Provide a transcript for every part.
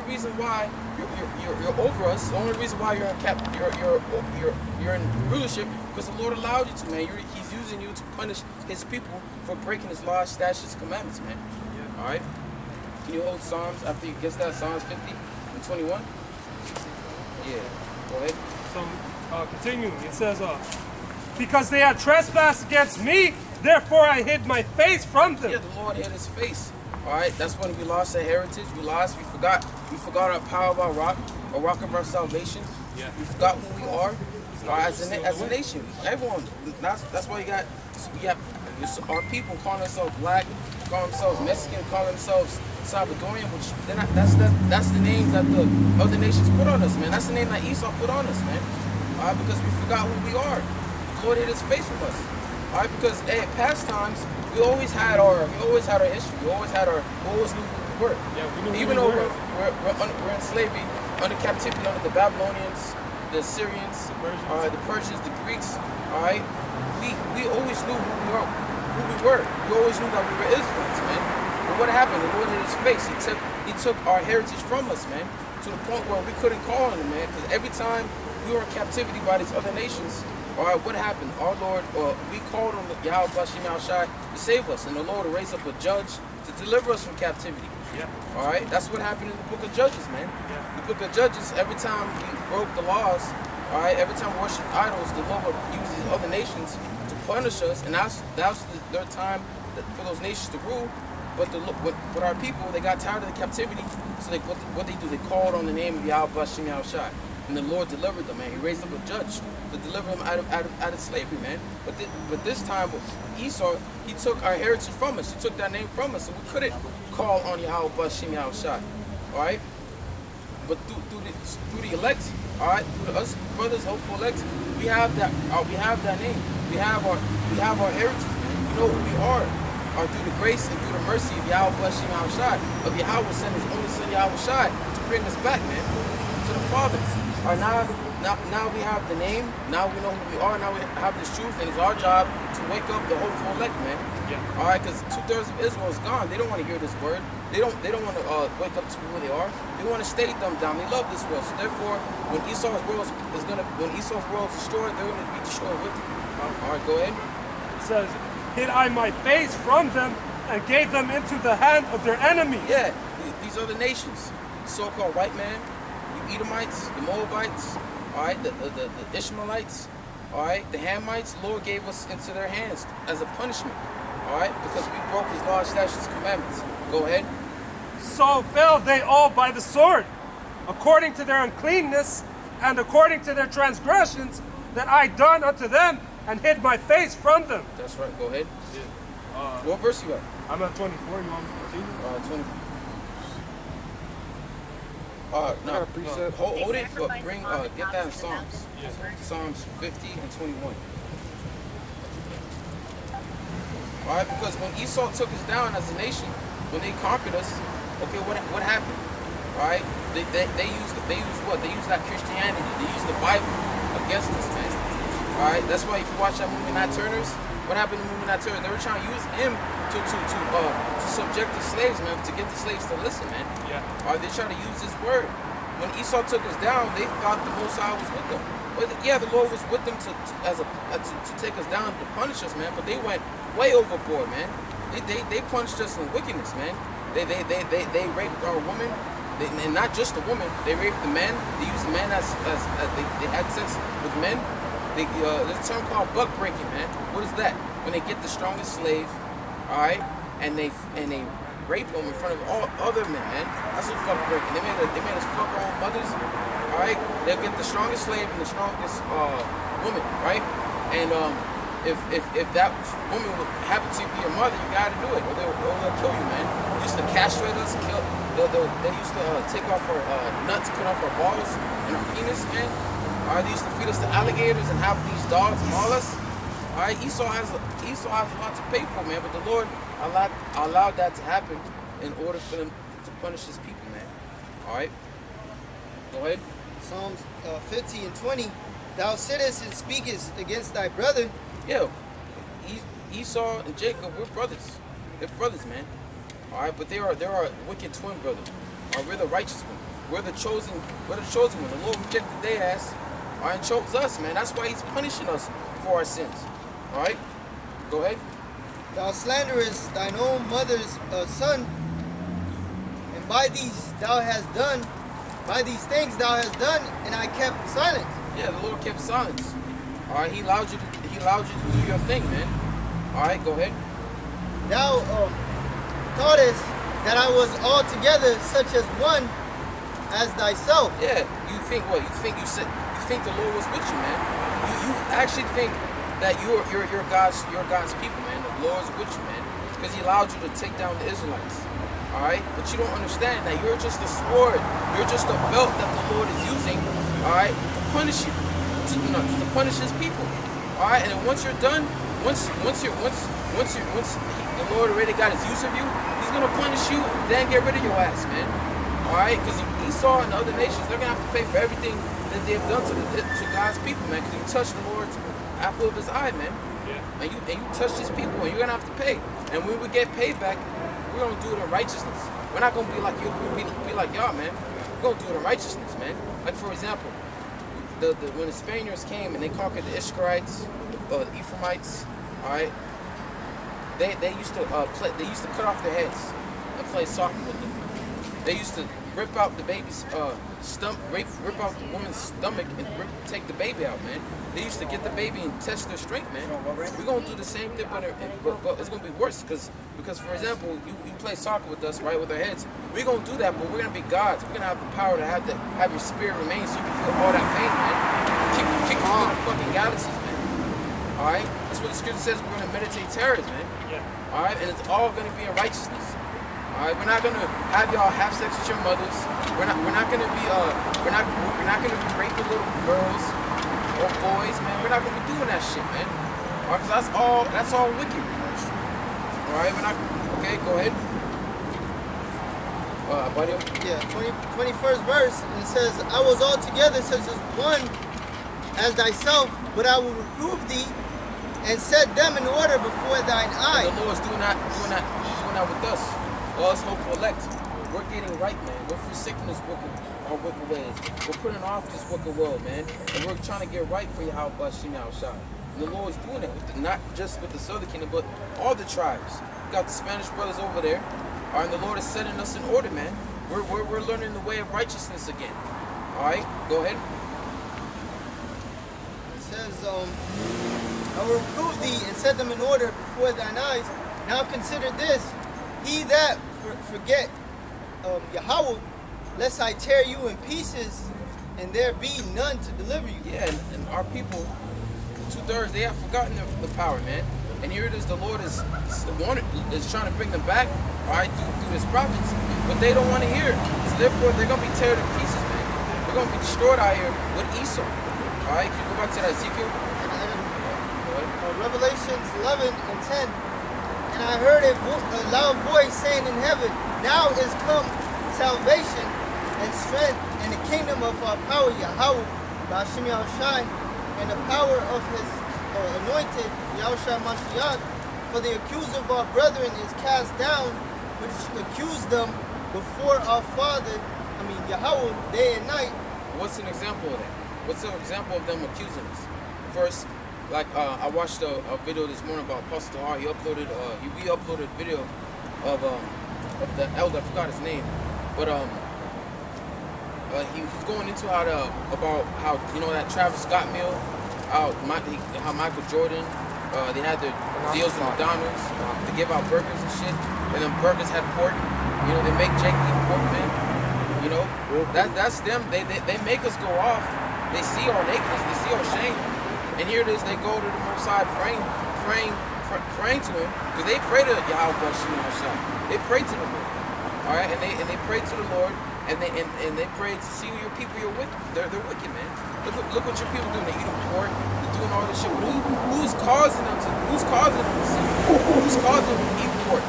reason why you're over us, the only reason why you're in rulership, because the Lord allowed you to, man. He's using you to punish His people for breaking His laws, statutes, commandments, man. Yeah. All right. Can you hold Psalms after you get that? Psalms 50 and 21. Yeah. Go ahead. So continuing, it says, because they had trespassed against me, therefore I hid my face from them. Yeah, the Lord hid His face. All right, that's when we lost our heritage. We forgot our power of our rock of our salvation. Yeah. We forgot who we are. As a nation, everyone. That's why you have our people calling themselves black, calling themselves Mexican, calling themselves Salvadorian, which that's the names that the other nations put on us, man. That's the name that Esau put on us, man. All right, because we forgot who we are. The Lord hid His face from us. All right, because at past times we always had our history. We always knew who we were. Yeah, even though we're in slavery, under captivity, under the Babylonians, the Assyrians, the Persians, the Greeks. All right, we always knew who we were. We always knew that we were Israelites, man. But what happened? The Lord hid His face. He took our heritage from us, man, to the point where we couldn't call on Him, man. Because every time we were in captivity by these other nations, all right, what happened? Our Lord, we called on Yahweh Bashim Yahushai to save us, and the Lord will raise up a judge to deliver us from captivity. Yeah. All right, that's what happened in the book of Judges, man. Yeah. The book of Judges, every time we broke the laws, all right, every time we worshiped idols, the Lord would use these other nations to punish us, and that was their time for those nations to rule. But with our people, they got tired of the captivity, so what they do, they called on the name of Yahweh Bashim Yahushai. And the Lord delivered them, man. He raised up a judge to deliver them out of slavery, man. But this time, Esau, he took our heritage from us. He took that name from us, so we couldn't call on Yahweh Bashim Yahushai. All right. But through the elect, all right, through us brothers, hopeful elect, we have that name. We have our heritage, man. We know who we are. Through the grace and through the mercy of Yahweh Bashim Yahushai, of Yahweh sent His only Son Yahushai to bring us back, man, to the Father. All right, now we have the name. Now we know who we are. Now we have this truth, and it's our job to wake up the hopeful elect, man. Yeah. All right, because 2/3 of Israel is gone. They don't want to hear this word. They don't want to wake up to who they are. They want to stay dumbed down. They love this world. So therefore, when Esau's world is destroyed, they're going to be destroyed with it. All right, go ahead. It says, hid I my face from them and gave them into the hand of their enemies. Yeah, these other nations, so-called white man, the Edomites, the Moabites, all right, the Ishmaelites, all right, the Hamites, the Lord gave us into their hands as a punishment, all right, because we broke His laws, statutes, commandments. Go ahead. So fell they all by the sword, according to their uncleanness and according to their transgressions that I done unto them, and hid my face from them. That's right. Go ahead. Yeah. What verse you at? I'm at 24. You want me to continue? 24. No, hold it, but get that in Psalms. Yeah. Psalms 50 and 21. All right, because when Esau took us down as a nation, when they conquered us, okay, what happened? All right, they used what? They used that Christianity. They used the Bible against us, man. All right, that's why if you watch that movie Nat Turner's, what happened in the movie Nat Turner? They were trying to use him to subject the slaves, man, to get the slaves to listen, man. Yeah. All right, they tried to use this word. When Esau took us down, they thought the Most High was with them. Well, yeah, the Lord was with them to take us down to punish us, man. But they went way overboard, man. They punished us in wickedness, man. They raped our women, and not just the woman. They raped the men. They used the men as they had sex with men. There's a term called buck breaking, man. What is that? When they get the strongest slave, all right, and they rape them in front of all other men, man. That's what buck breaking. They made us fuck our own mothers, all right. They'll get the strongest slave and the strongest woman, right? And if that woman would happen to be your mother, you gotta do it, or they'll kill you, man. They used to castrate us, kill. They used to take off our nuts, cut off our balls and our penis, man. All right, they used to feed us to alligators and have these dogs maul us. All right, Esau has a lot to pay for, man. But the Lord allowed that to happen in order for them to punish His people, man. All right, go ahead. Psalms 50 and 20. Thou sittest and speakest against thy brother. Yeah, Esau and Jacob, we're brothers. They're brothers, man. All right, but they are wicked twin brothers. We're the righteous one. We're the chosen one. The Lord rejected their ass, all right, and chose us, man. That's why he's punishing us for our sins. All right? Go ahead. Thou slanderest thine own mother's son, and by these things thou hast done, and I kept silence. Yeah, the Lord kept silence. All right, he allowed you to do your thing, man. All right, go ahead. Thou thoughtest that I was altogether such as one as thyself. Yeah, you think what? You think the Lord was with you, man. You actually think that you're God's people, man. The Lord's with you, man, because he allowed you to take down the Israelites. All right, but you don't understand that you're just a sword. You're just a belt that the Lord is using, all right, to punish you, to punish his people. All right, and then once you're done, once the Lord already got his use of you, he's gonna punish you, then get rid of your ass, man. All right, because Esau and the other nations, they're gonna have to pay for everything that they've done to God's people, man. Because you touched the Lord's apple of his eye, man. Yeah. And you touched his people, and you're gonna have to pay. And when we get paid back, we're gonna do it in righteousness. We're not gonna be like you, be like y'all, man. We're gonna do it in righteousness, man. Like for example, when the Spaniards came and they conquered the Ishkarites, the Ephraimites, all right. They used to cut off their heads and play soccer with them. They used to rip out the baby's rip out the woman's stomach and take the baby out, man. They used to get the baby and test their strength, man. We're gonna do the same thing, but it's gonna be worse because for example, you play soccer with us, right, with our heads. We're gonna do that, but we're gonna be gods. We're gonna have the power to have your spirit remain, so you can feel all that pain, man. Kick through the fucking galaxies, man. All right, that's what the scripture says. We're gonna meditate terrors, man. Yeah. All right, and it's all gonna be in righteousness. All right, we're not gonna have y'all have sex with your mothers. We're not gonna be raping little girls or boys, man. We're not gonna be doing that shit, man. All right, cause that's all wicked. All right, we're not. Okay, go ahead. Buddy. Yeah, 21st verse, and it says, I was altogether such as one as thyself, but I will reprove thee and set them in order before thine eyes. And the Lord's doing that with us. All us hopeful elect. We're getting right, man. We're forsaking our wicked ways. We're putting off this wicked world, man. And we're trying to get right for Yahweh Shah. And the Lord's doing it, not just with the southern kingdom, but all the tribes. We got the Spanish brothers over there. All right, and the Lord is setting us in order, man. We're learning the way of righteousness again. All right, go ahead. It says, I will reprove thee and set them in order before thine eyes. Now consider this, he that forget Yahweh, lest I tear you in pieces, and there be none to deliver you. Yeah, and our people, 2/3, they have forgotten the power, man. And here it is, the Lord is trying to bring them back, all right, through his prophets, but they don't want to hear it. So therefore, they're going to be teared to pieces, man. They're going to be destroyed out here with Esau. All right, can you go back to that Ezekiel? Revelations 11 and 10. And I heard a loud voice saying in heaven, now is come salvation and strength and the kingdom of our power, Yahweh, Ba'ashim Yahushai, and the power of his anointed, Yahushua Mashiach. For the accuser of our brethren is cast down, which accused them before our Father, Yahweh, day and night. What's an example of that? What's an example of them accusing us? First, like I watched a video this morning about Apostle R. He uploaded re-uploaded video of the elder. I forgot his name, but he's going into about how that Travis Scott meal, how Michael Jordan, they had their deals with McDonald's to give out burgers and shit, and then burgers had pork. They make Jake eat pork, man. That's them. They make us go off. They see our nakedness. They see our shame. And here it is, they go to the Most High praying to him, because they pray to Yahweh Shah. They pray to the Lord. All right, and they pray to the Lord, and they pray to see your people. You're wicked. They're wicked, man. Look what your people doing. They're eating pork. They're doing all this shit. But who's causing them to sin? Who's causing them to eat pork?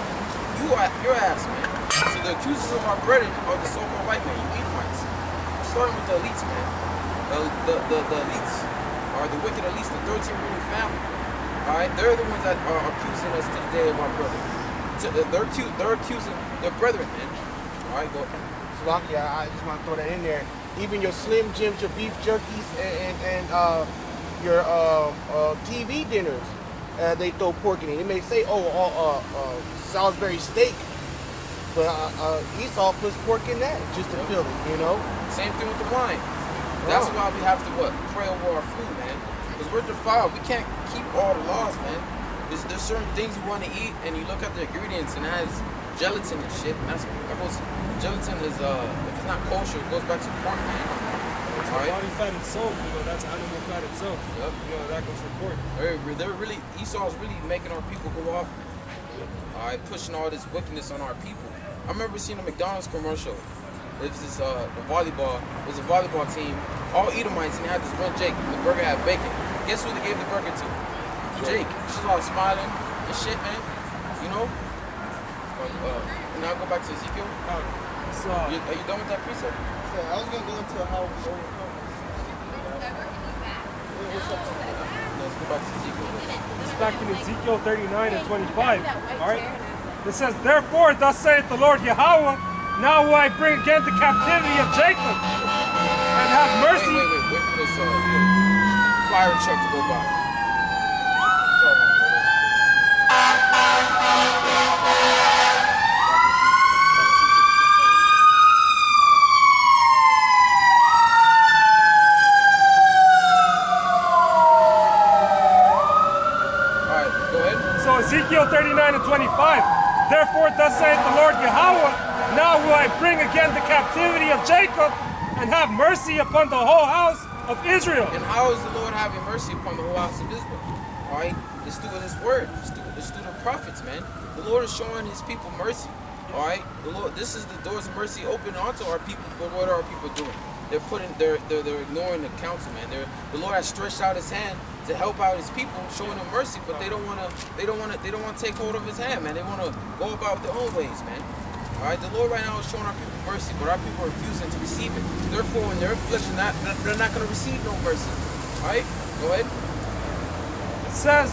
Your ass, man. So the accusers of our brethren are the so-called white man. You Edomites. Starting with the elites, man. The elites are the wicked elites, the 13 ruling family. All right, they're the ones that are accusing us to the day of our brother. They're accusing their brethren, man. All right, go. Slovakia, I just want to throw that in there. Even your Slim Jims, your beef jerkies, and your TV dinners, they throw pork in it. It may say, Salisbury steak, but Esau puts pork in that just to fill it, you know? Same thing with the wine. That's why we have to pray over our food, man. Because we're defiled. We can't keep all the laws, man. There's certain things you want to eat, and you look at the ingredients, and it has gelatin and shit. And gelatin is if it's not kosher, it goes back to pork, man. Body fat and soap, that's animal fat and soap. Yep. That goes for pork. They're really, Esau's really making our people go off. Pushing all this wickedness on our people. I remember seeing a McDonald's commercial. It was this volleyball. It was a volleyball team, all Edomites, and they had this one Jake. And the burger had bacon. Guess who they gave the burger to? Jake. She's all smiling and shit, man. You know. And now go back to Ezekiel. Are you done with that precept? So I was gonna go into how we overcome. Let's go back to Ezekiel. This is back in Ezekiel 39 and 25. All right. It says, "Therefore, thus saith the Lord Yahweh, now will I bring again the captivity of Jacob, and have mercy." Wait for this fire truck to go by. Ezekiel 39 and 25. "Therefore, thus saith the Lord Yahweh, now will I bring again the captivity of Jacob, and have mercy upon the whole house of Israel." And how is the Lord having mercy upon the whole house of Israel? All right, it's through His word. It's through the prophets, man. The Lord is showing His people mercy. All right, the Lord. This is the doors of mercy open onto our people. But what are our people doing? They're ignoring the counsel, man. The Lord has stretched out His hand to help out His people, showing them mercy, but they don't want to take hold of His hand, man. They want to go about their own ways, man. All right, the Lord right now is showing our people mercy, but our people are refusing to receive it. Therefore, in their affliction, they're not going to receive no mercy. All right, go ahead. It says,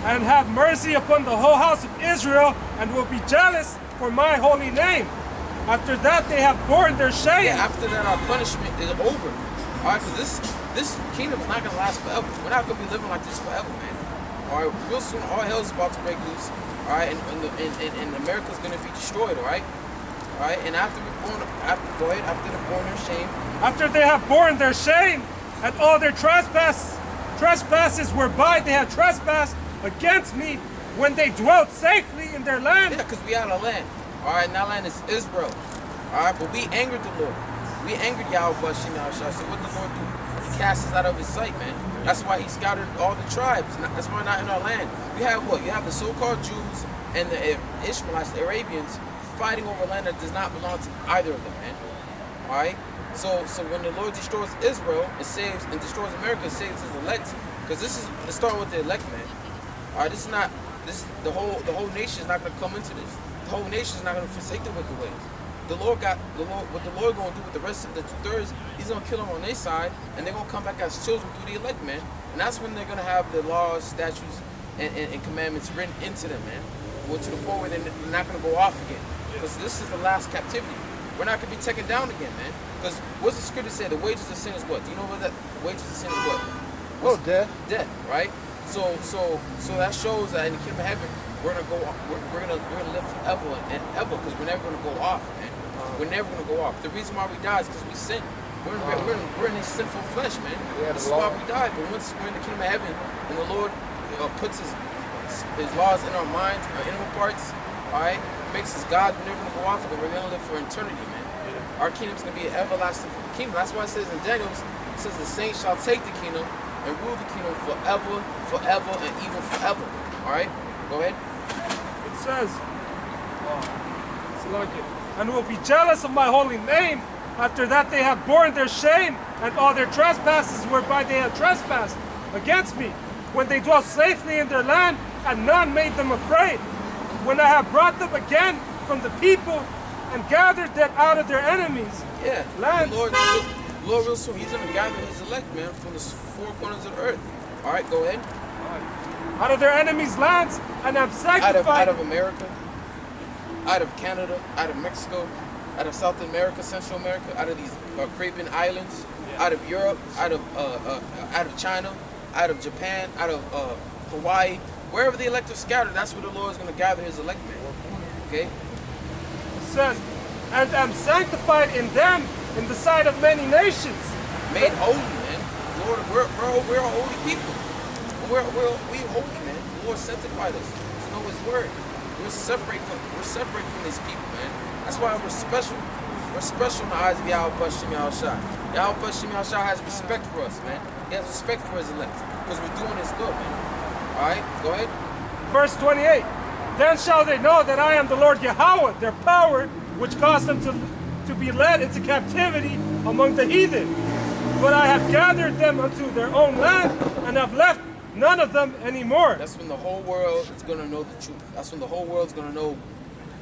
"And have mercy upon the whole house of Israel, and will be jealous for my holy name. After that, they have borne their shame." Yeah, after that, our punishment is over. All right, because this kingdom is not going to last forever. We're not going to be living like this forever, man. All right, real soon, all hell is about to break loose. All right, and America's going to be destroyed. All right, and after they're born their shame. After they have borne their shame and all their trespasses whereby they have trespassed against me, when they dwelt safely in their land. Yeah, because we had a land. All right, and that land is Israel. All right, but we angered the Lord. We angered Yahweh Shemel Shah. So what the Lord do? He cast us out of His sight, man. That's why He scattered all the tribes. That's why we're not in our land. You have what? You have the so-called Jews and the Ishmaelites, the Arabians, fighting over land that does not belong to either of them, man. All right. So when the Lord destroys Israel and destroys America, saves His elect. Because it's starting with the elect, man. All right. The whole nation is not going to come into this. The whole nation is not going to forsake the wicked ways. What the Lord going to do with the rest of the 2/3, He's going to kill them on their side, and they're going to come back as children through the elect, man. And that's when they're going to have the laws, statutes, and commandments written into them, man. Well, to the point where they're not going to go off again. Because this is the last captivity. We're not going to be taken down again, man. Because what's the scripture say? The wages of sin is what? Do you know what that wages of sin is what? Death. Death, right? So that shows that in the kingdom of heaven, we're gonna live forever and ever, because we're never gonna go off, man. We're never gonna go off. The reason why we die is because we sin. We're in this sinful flesh, man. This is why we die. But once we're in the kingdom of heaven, and the Lord puts His laws in our minds, our inner parts, all right, makes us God. We're never gonna go off again. We're gonna live for eternity, man. Our kingdom's gonna be an everlasting kingdom. That's why it says in Daniel, it says the saints shall take the kingdom and rule the kingdom forever, and even forever. All right, go ahead. It says, "And will be jealous of my holy name. After that they have borne their shame and all their trespasses whereby they have trespassed against me, when they dwelt safely in their land, and none made them afraid. When I have brought them again from the people and gathered them out of their enemies." Yeah, lands. The Lord real soon, He's going to gather His elect, man, from the four corners of the earth. All right, go ahead. Out of their enemies' lands, and have sanctified. Out of America. out of Canada, out of Mexico, out of South America, Central America, out of these Caribbean islands, out of Europe, out of China, out of Japan, out of Hawaii, wherever the elect are scattered, that's where the Lord is going to gather his elect men. Okay? It says, and am sanctified in them in the sight of many nations. Made holy, man. Lord, we're a holy people. We're holy, man. The Lord sanctified us to know his word. We're separate from these people, man. That's why we're special. We're special in the eyes of Yahweh Shem Yahushua. Yahweh Shem Yahushua has respect for us, man. He has respect for his elect because we're doing his good, man. All right, go ahead. Verse 28. Then shall they know that I am the Lord Yahweh, their power, which caused them to be led into captivity among the heathen. But I have gathered them unto their own land, and have left none of them anymore. That's when the whole world is going to know the truth. That's when the whole world is going to know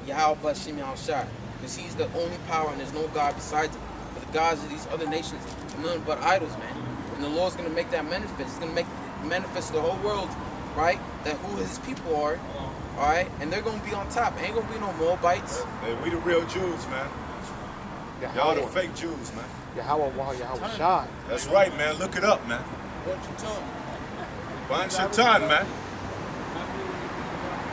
Yahweh Shem Yahushua. Because he's the only power and there's no God besides him. But the gods of these other nations are nothing but idols, man. And the Lord's going to make that manifest. He's going to make manifest the whole world, right? That who his people are, all right? And they're going to be on top. Ain't going to be no Moabites. Hey, we the real Jews, man. Y'all the fake Jews, man. Yahweh Shai. That's right, man. Look it up, man. Ban Shaitan, man.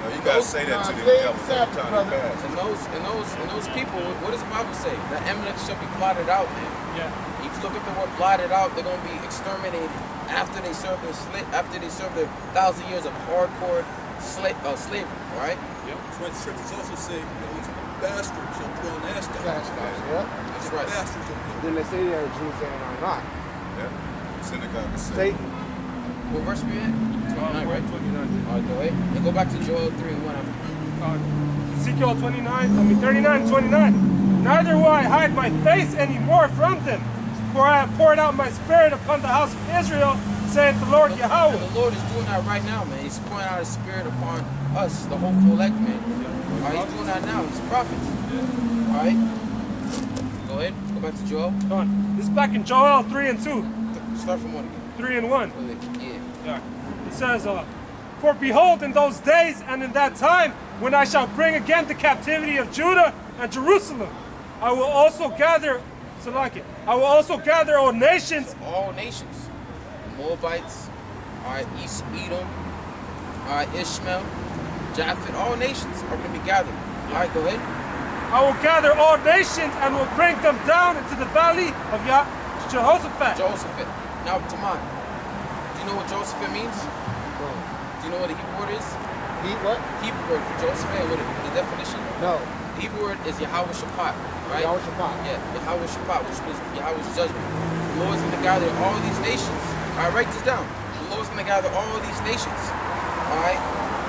No, you gotta say that to the devil every time he passes. And those people, what does the Bible say? That eminence shall be blotted out, man. Yeah. If you look at the word blotted out, they're gonna be exterminated after they serve their 1,000 years of hardcore slavery, all right? Yep. That's why the scriptures also say those bastards shall dwell in Ashdod. Yeah. That's right. Bastards shall dwell. Then they say they are Jews and are not. Yeah. Synagogue is Satan. What verse we at? 29, right? 29. All right, go ahead. And go back to Joel 3 and 1 after. Ezekiel 39 and 29. Neither will I hide my face anymore from them, for I have poured out my spirit upon the house of Israel, saith the Lord Yahweh. And the Lord is doing that right now, man. He's pouring out his spirit upon us, the hopeful elect, man. All right, he's doing that now. He's prophets. All right? Go ahead. Go back to Joel. Come on. This is back in Joel 3 and 2. Start from 1 again. 3 and 1. Yeah. It says, for behold, in those days and in that time, when I shall bring again the captivity of Judah and Jerusalem, I will also gather, I will also gather all nations. All nations. Moabites, all right, East Edom, all right, Ishmael, Japheth, all nations are going to be gathered. All right, go ahead. I will gather all nations and will bring them down into the valley of Jehoshaphat. Jehoshaphat. Now, Taman, do you know what Jehoshaphat means? Do you know what the Hebrew word is? What? Hebrew word for Jehoshaphat, what the definition? No. The Hebrew word is Yahweh Shaphat, right? Yahweh Shaphat. Yeah, Yahweh Shaphat, which means Yahweh's judgment. The Lord's going to gather all these nations. All right, write this down. The Lord's going to gather all these nations, all right?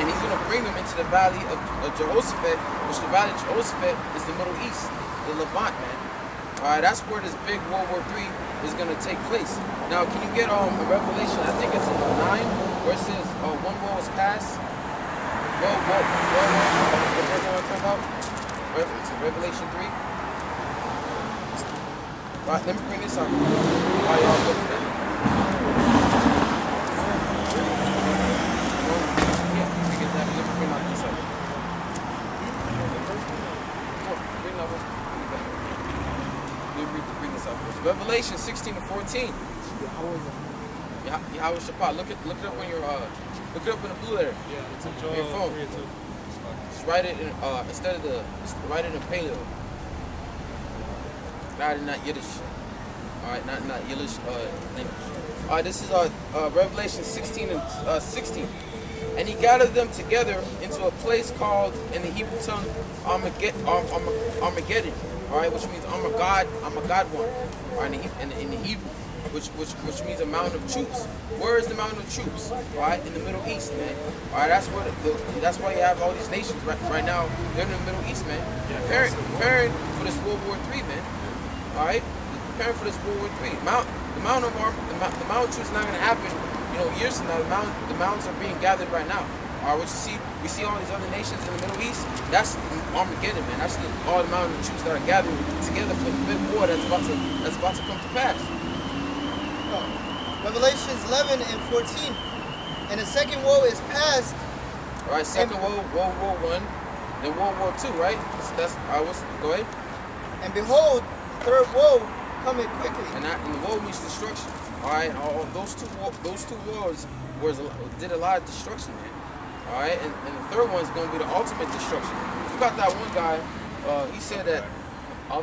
And he's going to bring them into the valley of Jehoshaphat, which the valley of Jehoshaphat is the Middle East, the Levant, man. All right, that's where this big World War III is going to take place. Now, can you get a Revelation? I think it's in 9, where it says one war was passed. What verse am I talking about? Revelation 3. All right, let me bring this up. All right, y'all go for that. Yeah, let me get that. Let me bring out this up. Bring that one. Bring this up first. Revelation 16 to 14. Yahweh Shaphat. Look it up on your look it up in the blue letter. Yeah, it's in On your phone. 3 and 2. Just write it in instead of write it in paleo. Not Yiddish. Alright, not Yiddish language. Alright, this is Revelation 16 and 16. And he gathered them together into a place called in the Hebrew tongue Armageddon. Alright, which means I'm a God one. Alright, in the Hebrew. Which means a mountain of troops. Where is the mountain of troops? Right in the Middle East, man. All right, that's why you have all these nations right now. They're in the Middle East, man. Preparing for this World War III, man. All right, preparing for this World War III. The mountain of troops is not going to happen. Years from now. The mountains are being gathered right now. All right, what you see, we see all these other nations in the Middle East. That's Armageddon, man. That's all the mountain of troops that are gathered together for the big war that's about to come to pass. Revelations 11 and 14. And the second woe is past. All right, second World War I. Then World War II, right? So that's go ahead. And behold, the third woe coming quickly. And the woe means destruction. All right, all those two wars did a lot of destruction, man. All right, and the third one's gonna be the ultimate destruction. You got that one guy. He said that No,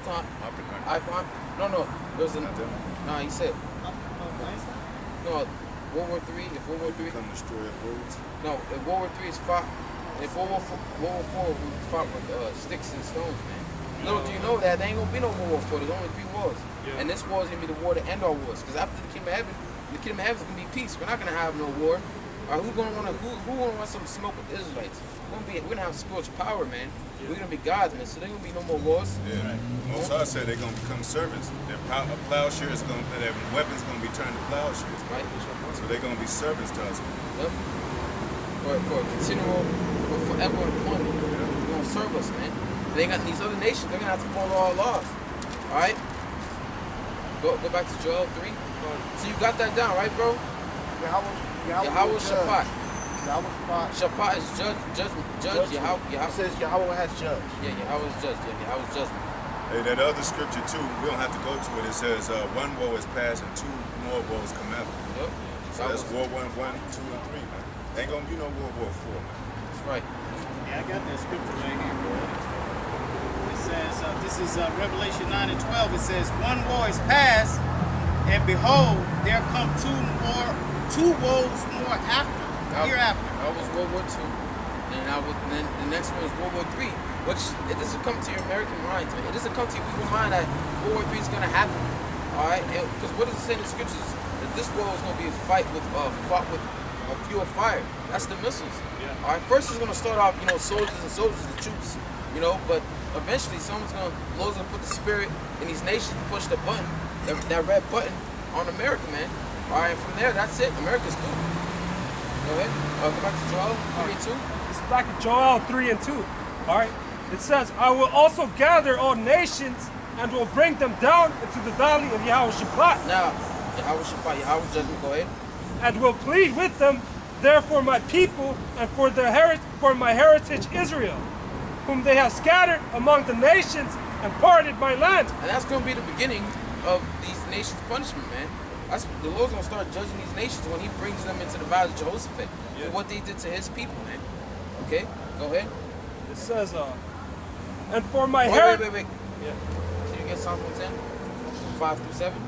there's a no. He said no. World War III. If World War III Come destroy roads. no, if World War III is fought. If World War IV we fought with sticks and stones, man. Little do you know that there ain't gonna be no World War IV. There's only 3 wars, and this war is gonna be the war to end all wars. Because after the kingdom of heaven is gonna be peace. We're not gonna have no war. Who gonna want some smoke with the Israelites? We're gonna have spiritual power, man. We're gonna be gods, man. So there gonna be no more wars. Yeah. Most I said they're gonna become servants. Their plowshares their weapons gonna be turned to plowshares. Right. So they're gonna be servants to us. Yep. For continual, for forever employment. They're gonna serve us, man. They got these other nations. They're gonna have to follow our laws. All right. Go back to Joel 3. So you got that down, right, bro? Yahweh Shaphat. Shaphat is judge. Yahweh. It says Yahweh has judged. Yeah, Yahweh is judge. Yeah, Yahweh is judgment. Hey, that other scripture too, we don't have to go to it. It says one woe is past and 2 more woes come after. Yep. So that's War 1, 2, and 3, man. Ain't gonna be no World War 4, man. That's right. Yeah, I got that scripture right here, bro. It says, this is Revelation 9 and 12. It says, one woe is past, and behold, there come 2 woes more after, hereafter. That was World War II. And then the next one is World War III. Which it doesn't come to your American minds, man. It doesn't come to your people's mind that World War III is gonna happen. Alright? Because what does it say in the scriptures? That this war is gonna be a fight with fought with a fuel fire. That's the missiles. Yeah. Alright, first it's gonna start off, soldiers, the troops, but eventually Lord's gonna put the spirit in these nations to push the button, that red button on America, man. Alright, from there, that's it. America's good. Go ahead. Go back to Joel 3 and 2. It's back in Joel 3 and 2. All right. It says, I will also gather all nations and will bring them down into the valley of Yahweh Shaphat. Now, Yahweh Shaphat, Yahweh judgment, go ahead. And will plead with them, therefore my people, and for my heritage Israel, whom they have scattered among the nations and parted my land. And that's going to be the beginning of these nations' punishment, man. The Lord's going to start judging these nations when he brings them into the valley of Jehoshaphat for what they did to his people, man. Okay? Go ahead. It says, and for my heritage... Wait. Yeah. Can you get Psalm 110? 5 through 7?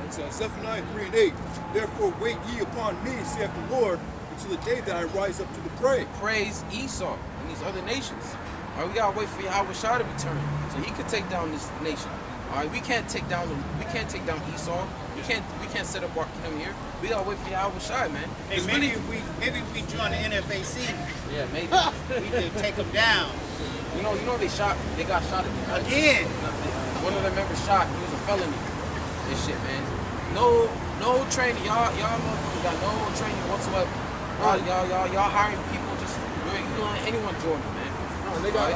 It says, Zephaniah 3 and 8. Therefore wait ye upon me, saith the Lord, until the day that I rise up to the prey. Praise Esau and these other nations. All right, we gotta wait for Yahweh Shai to return so he could take down this nation. All right, we can't take down Esau. We can't set up our kingdom here. We gotta wait for Yahweh Shai, man. Hey, maybe if we join the NFAC. Yeah, maybe. We could take them down. They got shot again. One of their members shot. He was a felony. This shit, man. No training. Y'all motherfuckers got no training whatsoever. Y'all hiring people just you let anyone join them, man. They got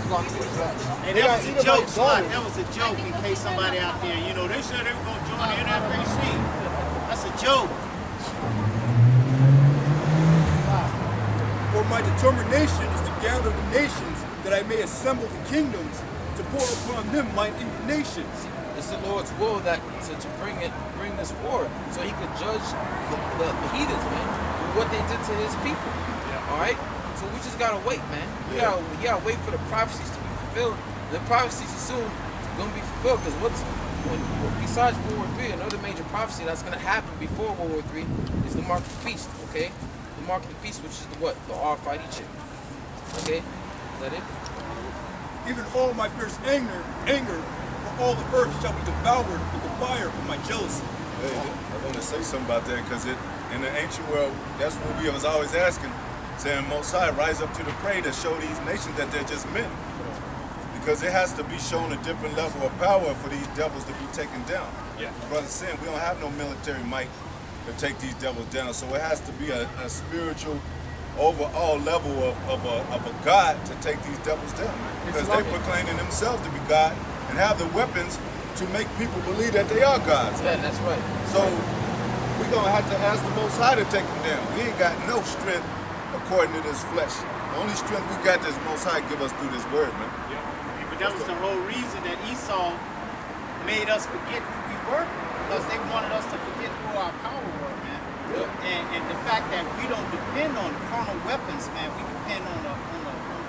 Hey, that was a joke, son. That was a joke in case somebody out there, they said they were going to join the NFAC. That's a joke. For my determination is to gather the nations, that I may assemble the kingdoms, to pour upon them my indignation. It's the Lord's will that to bring this war so he could judge the heathens, man, for what they did to his people. Yeah. All right? So we just gotta wait, man. We gotta wait for the prophecies to be fulfilled. The prophecies are soon gonna be fulfilled because besides World War III, another major prophecy that's gonna happen before World War III is the mark of the beast, okay? The mark of the beast, which is the what? The R5 Egypt. Okay? Is that it? Even all my fierce anger, for all the earth shall be devoured with the fire of my jealousy. Hey, I want to say something about that because in the ancient world, that's what we was always asking, saying Most High rise up to the prey to show these nations that they're just men. Because it has to be shown a different level of power for these devils to be taken down. Yeah. Brother saying we don't have no military might to take these devils down, so it has to be a spiritual overall level of a God to take these devils down. Because they're proclaiming themselves to be God and have the weapons to make people believe that they are gods. Yeah, that's right. So we're gonna have to ask the Most High to take them down. We ain't got no strength according to this flesh. The only strength we got this Most High give us through this word, man. But that was the whole reason that Esau made us forget who we were, because they wanted us to forget who our power were, man. And the fact that we don't depend on carnal weapons, man, we depend on the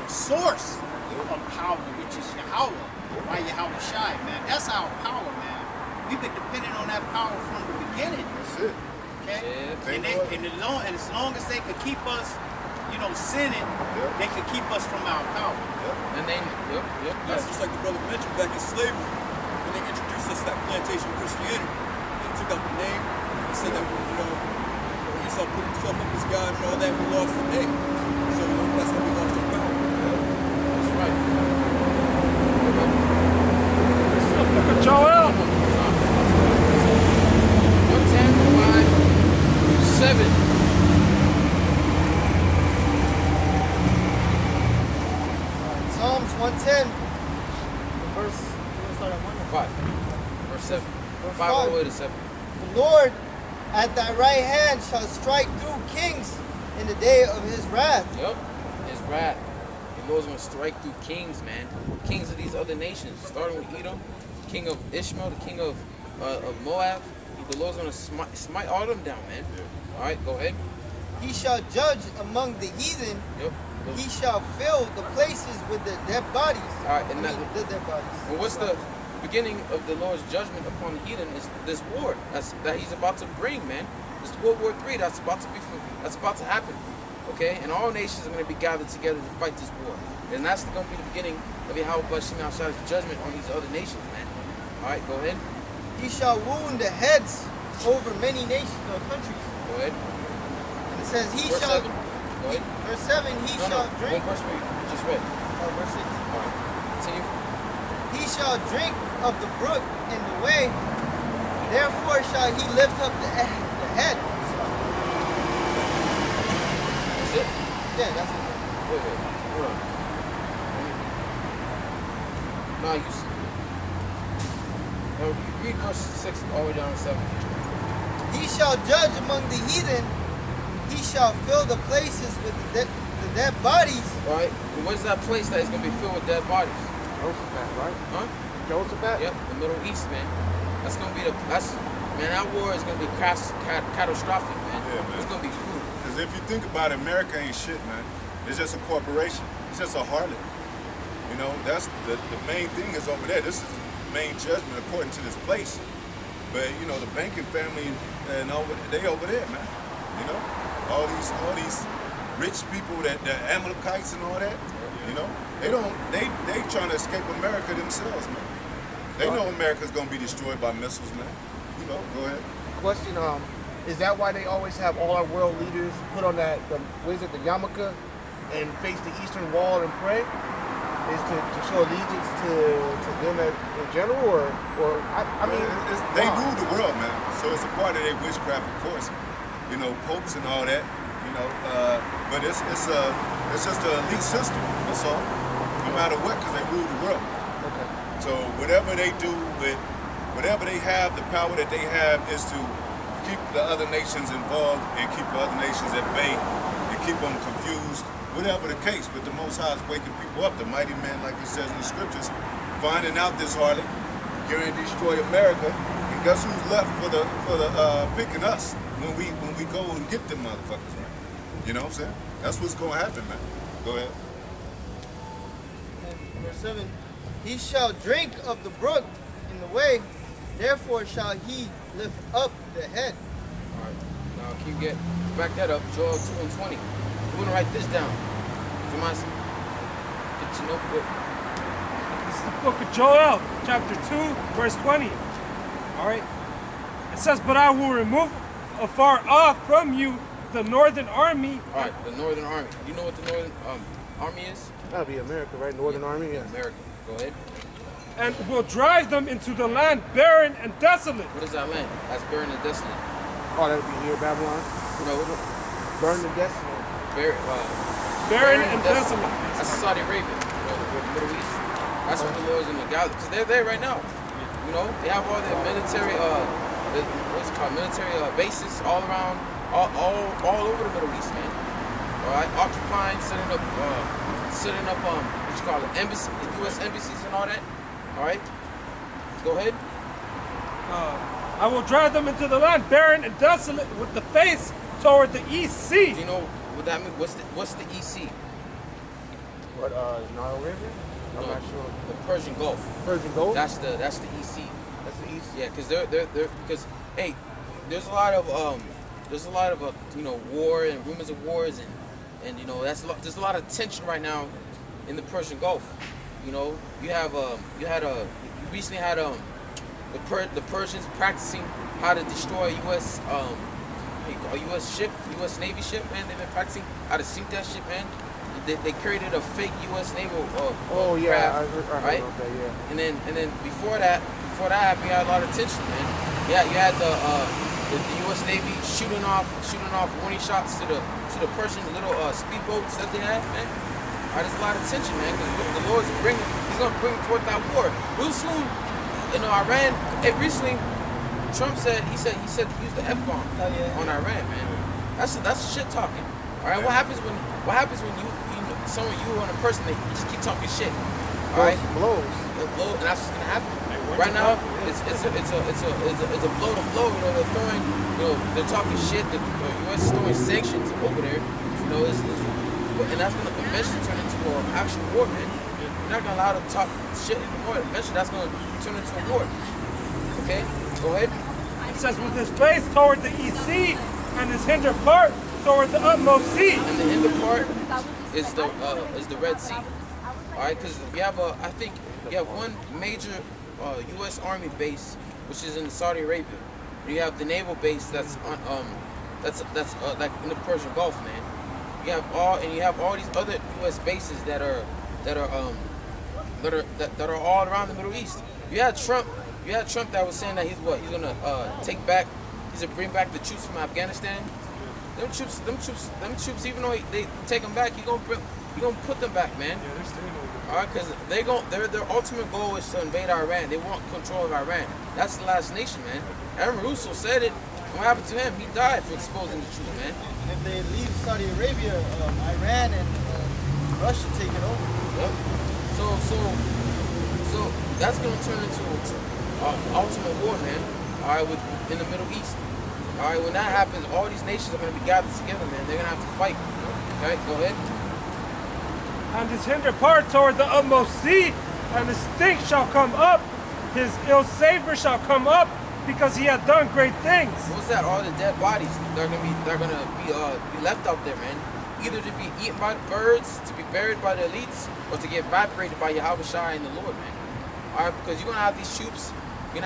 source of power, which is Yahweh, by Yahweh Shai, man. That's our power, man. We've been depending on that power from the beginning. That's it. Okay? Yeah, and as long as they could keep us, sinning, they could keep us from our power. And then, That's just like the brother mentioned back in slavery, when they introduced us to that plantation Christianity. They took out the name and said that, Esau put himself up as God and all that, we lost the name. So that's how we lost our power. That's right. It's the book of Joel. 110:5-7. Psalms 110, verse, we'll start at 1. 5. Verse 7. Verse 5 all the way five. to 7. The Lord at thy right hand shall strike through kings in the day of his wrath. Yep. His wrath. The Lord's gonna strike through kings, man. Kings of these other nations, starting with Edom, king of Ishmael, the king of Moab. The Lord's gonna smite all of them down, man. All right, go ahead. He shall judge among the heathen. Yep. He shall fill the places with the dead bodies. All right, and I mean, the dead bodies. Well, what's the beginning of the Lord's judgment upon the heathen is this war that He's about to bring, man. This World War III that's about to happen, okay? And all nations are going to be gathered together to fight this war, and that's going to be the beginning of Yahweh Shai's judgment on these other nations, man. All right, go ahead. He shall wound the heads over many nations or countries. Go ahead. And it says he Verse shall. 7. Go ahead. Verse 7. He shall drink. One verse we just read. Verse 6. All right, continue. He shall drink of the brook in the way, therefore shall he lift up the head. That's it. Yeah, that's it. Wait, hold on. No, you read verse 6 all the way down to 7. He shall judge among the heathen. He shall fill the places with the dead bodies. All right, and where's that place that is going to be filled with dead bodies? Jehoshaphat, right? Huh? Jehoshaphat? Yep, the Middle East, man. That's going to be man, that war is going to be catastrophic, man. Yeah, man. It's going to be brutal. Because if you think about it, America ain't shit, man. It's just a corporation. It's just a harlot. That's the main thing is over there. This is the main judgment according to this place. But the banking family and they over there, man. All these rich people that the Amalekites and all that. They trying to escape America themselves, man. They know America's gonna be destroyed by missiles, man. Go ahead. Question, is that why they always have all our world leaders put on the yarmulke and face the eastern wall and pray? Is to show allegiance to them in general, or I mean, they rule the world, man. So it's a part of their witchcraft, of course. Popes and all that. But it's just an elite system. That's all. No matter what, because they rule the world. Okay. So whatever they do with whatever they have, the power that they have is to keep the other nations involved and keep the other nations at bay and keep them confused. Whatever the case, but the Most High is waking people up. The mighty man, like it says in the scriptures, finding out this harlot, going to destroy America, and guess who's left for the picking us when we go and get them motherfuckers, man. You know what I'm saying? That's what's going to happen, man. Go ahead. And verse 7. He shall drink of the brook in the way, therefore shall he lift up the head. All right, now back that up. Joel 2:20. You want to write this down? Come on, get your notebook. This is the book of Joel, chapter 2, verse 20. All right. It says, but I will remove afar off from you the northern army. All right, the Northern Army. You know what the Northern Army is? That'll be America, right? Northern Army, yeah. America. Go ahead. And will drive them into the land barren and desolate. What is that land? That's barren and desolate. Oh, that'll be here, Babylon. Burn and desolate. Barren and desolate. That's Saudi Arabia, the Middle East. That's what the Lord's in the Galilee, because they're there right now. They have all their military, military bases all around, all over the Middle East, man. All All right, occupying, setting up what you call it, embassy, U.S. embassies and all that. All right, go ahead. I will drive them into the land barren and desolate with the face toward the east sea. Do you know what that means? What's the EC? What, Nile River? I'm No, not sure. The Persian Gulf. Persian Gulf? That's the EC. That's the east. Yeah, because because hey, there's a lot of war and rumors of wars and there's a lot of tension right now in the Persian Gulf. You know, you recently had the Persians practicing how to destroy a U.S. U.S. Navy ship, man. They've been practicing how to sink that ship, man. They created a fake U.S. naval craft, I heard right? about that, yeah. And then before that happened, you had a lot of tension, man. Yeah, you had the U.S. Navy shooting off warning shots to the Persian little speedboats that they had, man. All right, there's a lot of tension, man. Because the Lord's He's gonna bring forth that war real soon. You know, Iran. Recently, Trump said he used the F-bomb on Iran, man. That's shit talking. All right, what happens when you and a person that you just keep talking shit? All right, Blows. it blows, and that's what's gonna happen. Right now, it's a blow to blow. You know, they're talking shit. The U.S. is throwing sanctions over there. You know, and that's gonna eventually turn into an actual war, man. You're not gonna allow them to talk shit anymore. Eventually, that's gonna turn into a war. Okay, go ahead. It says, with his face toward the east sea and his hinder part toward the utmost sea. And the hinder part is the Red Sea. All right, because I think you have one major U.S. Army base, which is in Saudi Arabia. You have the naval base that's like in the Persian Gulf, man. You have all these other U.S. bases that are all around the Middle East. You had Trump that was saying that he's gonna bring back the troops from Afghanistan. Them troops, even though they take them back, he gonna put them back, man. Yeah, they're staying over. All right, because their ultimate goal is to invade Iran. They want control of Iran. That's the last nation, man. Aaron Russo said it. What happened to him? He died for exposing the truth, man. And if they leave Saudi Arabia, Iran and Russia take it over. Yep. So that's gonna turn into ultimate war, man. All right, in the Middle East. All right, when that happens, all these nations are gonna be gathered together, man. They're gonna have to fight. Okay, go ahead. And his hinder part toward the utmost sea, and his stink shall come up, his ill savor shall come up, because he hath done great things. What's that? All the dead bodies. They're gonna be left out there, man. Either to be eaten by the birds, to be buried by the elites, or to get evaporated by Yahweh Shai and the Lord, man. All right, because you're gonna have these troops. You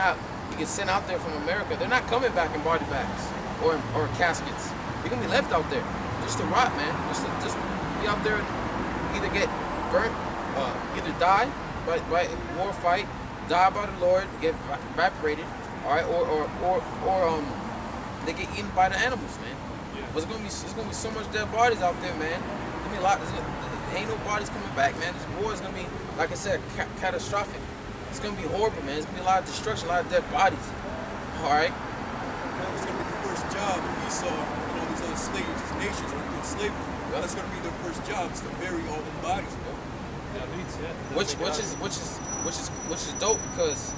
get sent out there from America. They're not coming back in body bags or caskets. You're gonna be left out there just to rot, man. Just be out there. Either get burnt, either die by war fight, die by the Lord, get evaporated, all right, or they get eaten by the animals, man. Yeah. But it's gonna be so much dead bodies out there, man. There's gonna be a lot. Ain't no bodies coming back, man. This war is gonna be, like I said, catastrophic. It's gonna be horrible, man. It's gonna be a lot of destruction, a lot of dead bodies. All right. It's gonna be the first job Esau and all these other slaves, these nations who are in slavery. That's gonna be their first job, is to bury all the bodies, bro. Which is dope, because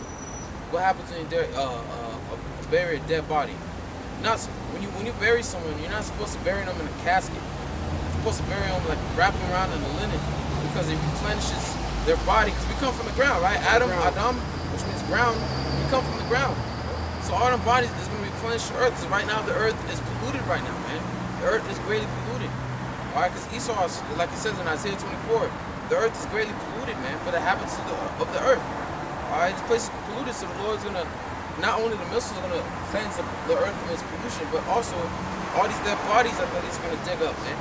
what happens when you bury a dead body? When you bury someone, you're not supposed to bury them in a casket. You're supposed to bury them, like, wrap them around in the linen, because it replenishes their body. Because we come from the ground, right? Adam, which means ground. We come from the ground. So all them bodies is gonna replenish the earth. Because right now the earth is polluted right now, man. The earth is greatly polluted. All right, because Esau, like it says in Isaiah 24, the earth is greatly polluted, man, for the habits of the earth. All right, this place is polluted, so the Lord's gonna, not only the missiles are gonna cleanse the earth from its pollution, but also all these dead bodies that he's gonna dig up, man.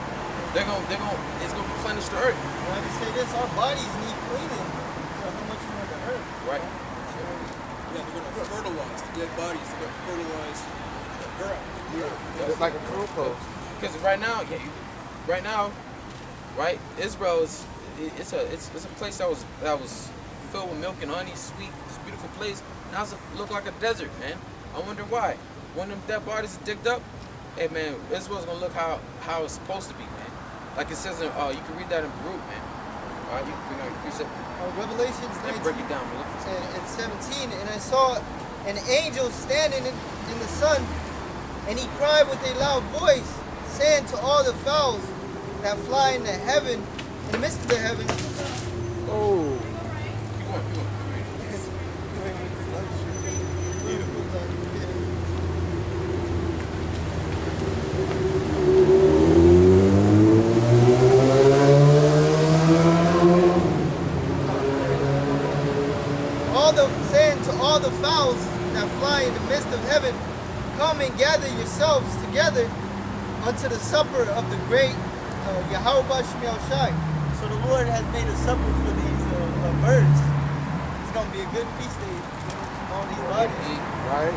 It's gonna replenish the earth. Well, they say this, our bodies need cleaning. So how much more the earth? Right. Yeah, they're gonna fertilize the dead bodies. They're gonna fertilize the ground. Yeah. It's like a compost. Because right now, Israel is it's a place that was filled with milk and honey, sweet, it's a beautiful place. Now it look like a desert, man. I wonder why. When them dead bodies are digged up, hey man, Israel's gonna look how it's supposed to be, man. Like it says in, you can read that in Baruch, man. All right, you know, precept. Revelations Let's 19 break it down. Look for and 17. And I saw an angel standing in the sun, and he cried with a loud voice, saying to all the fowls that fly in the heaven, in the midst of the heaven. Oh. Keep going, keep going. Saying to all the fowls that fly in the midst of heaven, come and gather yourselves together unto the supper of the great Yahweh Shemiel Shai. So the Lord has made a supper for these birds. It's going to be a good feast day on these bodies. Right?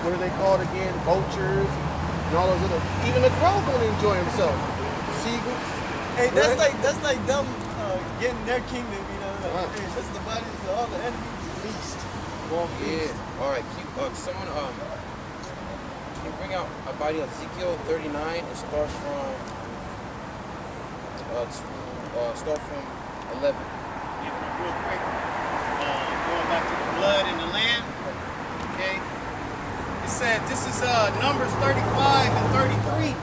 What are they called again? Vultures and all those other. Even the crow going to enjoy himself. Seagulls. Hey, that's like them getting their kingdom, you know. Like, hey, that's the bodies of all the enemies. Feast. Yeah. All right. Keep. Someone. Can you bring out a body of Ezekiel 39 and start from. Start from 11. Yeah, real quick. Going back to the blood and the lamb. Okay. It said this is Numbers 35 and 33,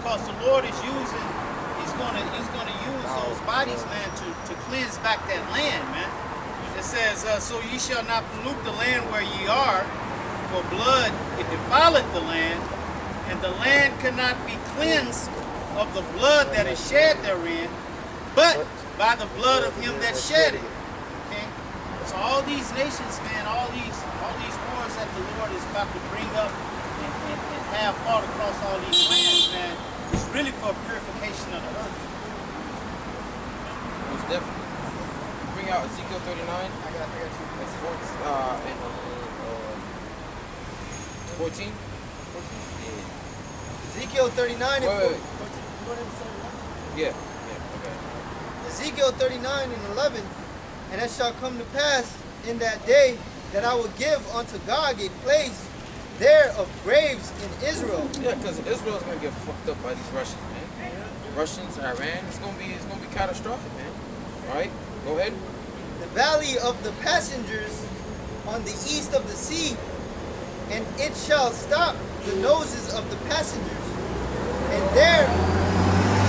because the Lord is using. He's gonna use those bodies, man, to cleanse back that land, man. It says, so ye shall not pollute the land where ye are, for blood it defileth the land, and the land cannot be cleansed of the blood that is shed therein, but by the blood of him that shed it. Okay? So all these nations, man, all these wars that the Lord is about to bring up and have fought across all these lands, man, is really for purification of the earth. Most definitely. Bring out Ezekiel 39. I got you. And 14. Ezekiel 39 and Wait. 14. Yeah. Okay. Ezekiel 39 and 11. And it shall come to pass in that day that I will give unto Gog a place there of graves in Israel. Yeah, because Israel's gonna get fucked up by these Russians, man. Russians, Iran. It's gonna be catastrophic, man. All right. Go ahead. The valley of the passengers on the east of the sea, and it shall stop the noses of the passengers, and there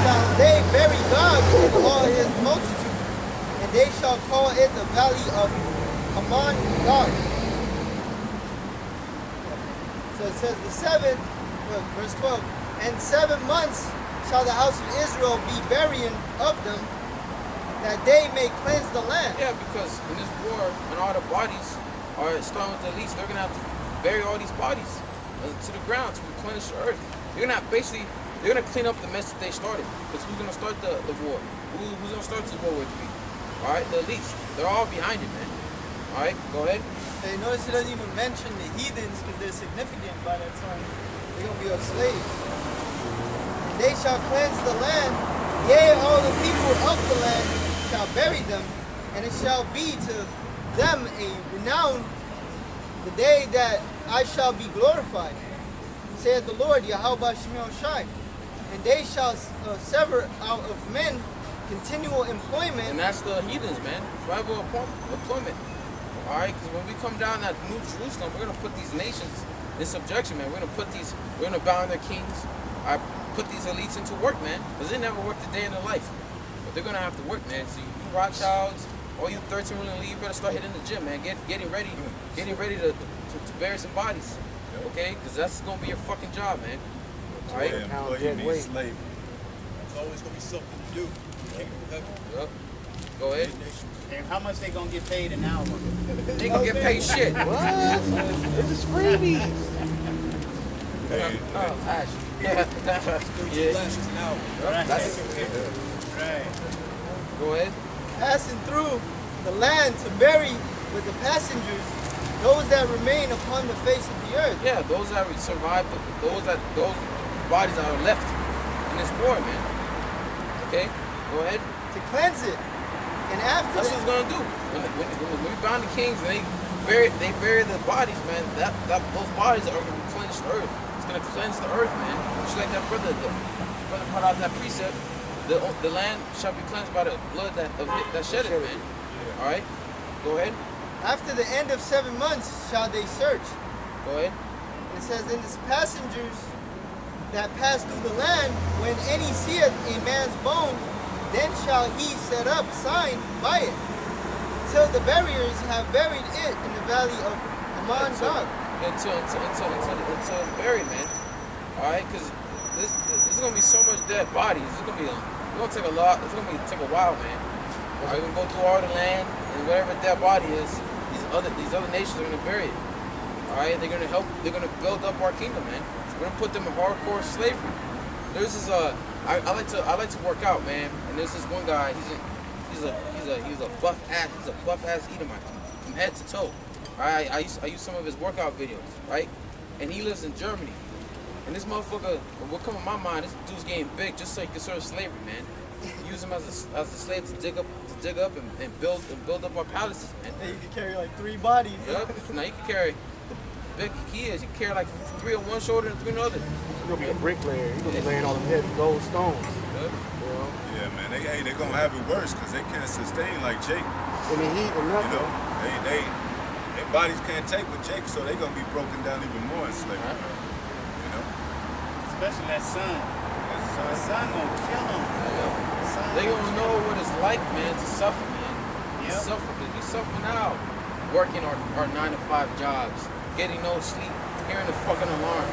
shall they bury Gog and all his multitude, and they shall call it the valley of Haman Gog. So it says the seventh, verse 12, and 7 months shall the house of Israel be burying of them, that they may cleanse the land. Yeah, because in this war, when all the bodies are starting with the least, they're gonna have to bury all these bodies to the ground to replenish the earth. They're gonna clean up the mess that they started. Because who's gonna start the war? Who's gonna start this World War III? All right, the elites. They're all behind it, man. All right, go ahead. Hey, notice it doesn't even mention the heathens because they're significant by that time. They're gonna be our slaves. And they shall cleanse the land, yea, all the people of the land shall bury them, and it shall be to them a renown the day that I shall be glorified, saith the Lord, Yahweh Shemiel Shai. And they shall sever out of men continual employment. And that's the heathens, man. Forever employment. All right, because when we come down that New Jerusalem, we're gonna put these nations in subjection, man. We're gonna bow on their kings. I put these elites into work, man, because they never worked a day in their life. But they're gonna have to work, man. So you Rothschilds, all you 13 million league, you better start hitting the gym, man. Getting ready to bury some bodies, okay? Because that's gonna be your fucking job, man. All right. Employee slavery. It's always going to be something to do. Kingdom of heaven. Yep. Go ahead. And how much they gonna get paid an hour? They gonna get paid shit. What? This is freebies. Hey, Ash. Yeah. Lashes an hour. That's Right. Go ahead. Passing through the land to bury with the passengers those that remain upon the face of the earth. Yeah, those that survived, those bodies that are left in this war, man. Okay, go ahead. To cleanse it. And after That's what it's gonna do. When we bound the kings and they bury the bodies, man. Those bodies are gonna cleanse the earth. It's gonna cleanse the earth, man. Just like that brother put out that precept. the land shall be cleansed by the blood that shed it, man. All right, go ahead. After the end of 7 months shall they search. Go ahead. It says, in his passengers that pass through the land, when any seeth a man's bone, then shall he set up sign by it, till the buriers have buried it in the valley of Amon Gog. Until it's buried, man. All right, because there's gonna be so much dead bodies. It's gonna take a lot. It's gonna take a while, man. All right, we're gonna go through all the land, and whatever dead body is, these other nations are gonna bury it. All right, they're gonna help. They're gonna build up our kingdom, man. We're gonna put them in hardcore slavery. There's this I like to work out, man. And there's this one guy. He's a buff ass Edomite from head to toe. All right, I use some of his workout videos, right? And he lives in Germany. And this motherfucker, what come in my mind, this dude's getting big just so he can serve slavery, man. Use him as a slave to dig up and build up our palaces, man. And you can carry like 3 bodies. Yep. Now you can carry big he is. You can carry like 3 on one shoulder and 3 on the other. He's gonna be a bricklayer. He's gonna be laying all them heavy gold stones. Yep. You know? Yeah, man. They're gonna have it worse because they can't sustain like Jake. In the heat and nothing. You know, their bodies can't take with Jake, so they're gonna be broken down even more in slavery. You know, Especially that sun. The sun gonna kill them. They gonna know what it's like, man, to suffer, man. Yep. Suffer, because we suffer now. Working our 9 to 5 jobs, getting no sleep, hearing the fucking alarm.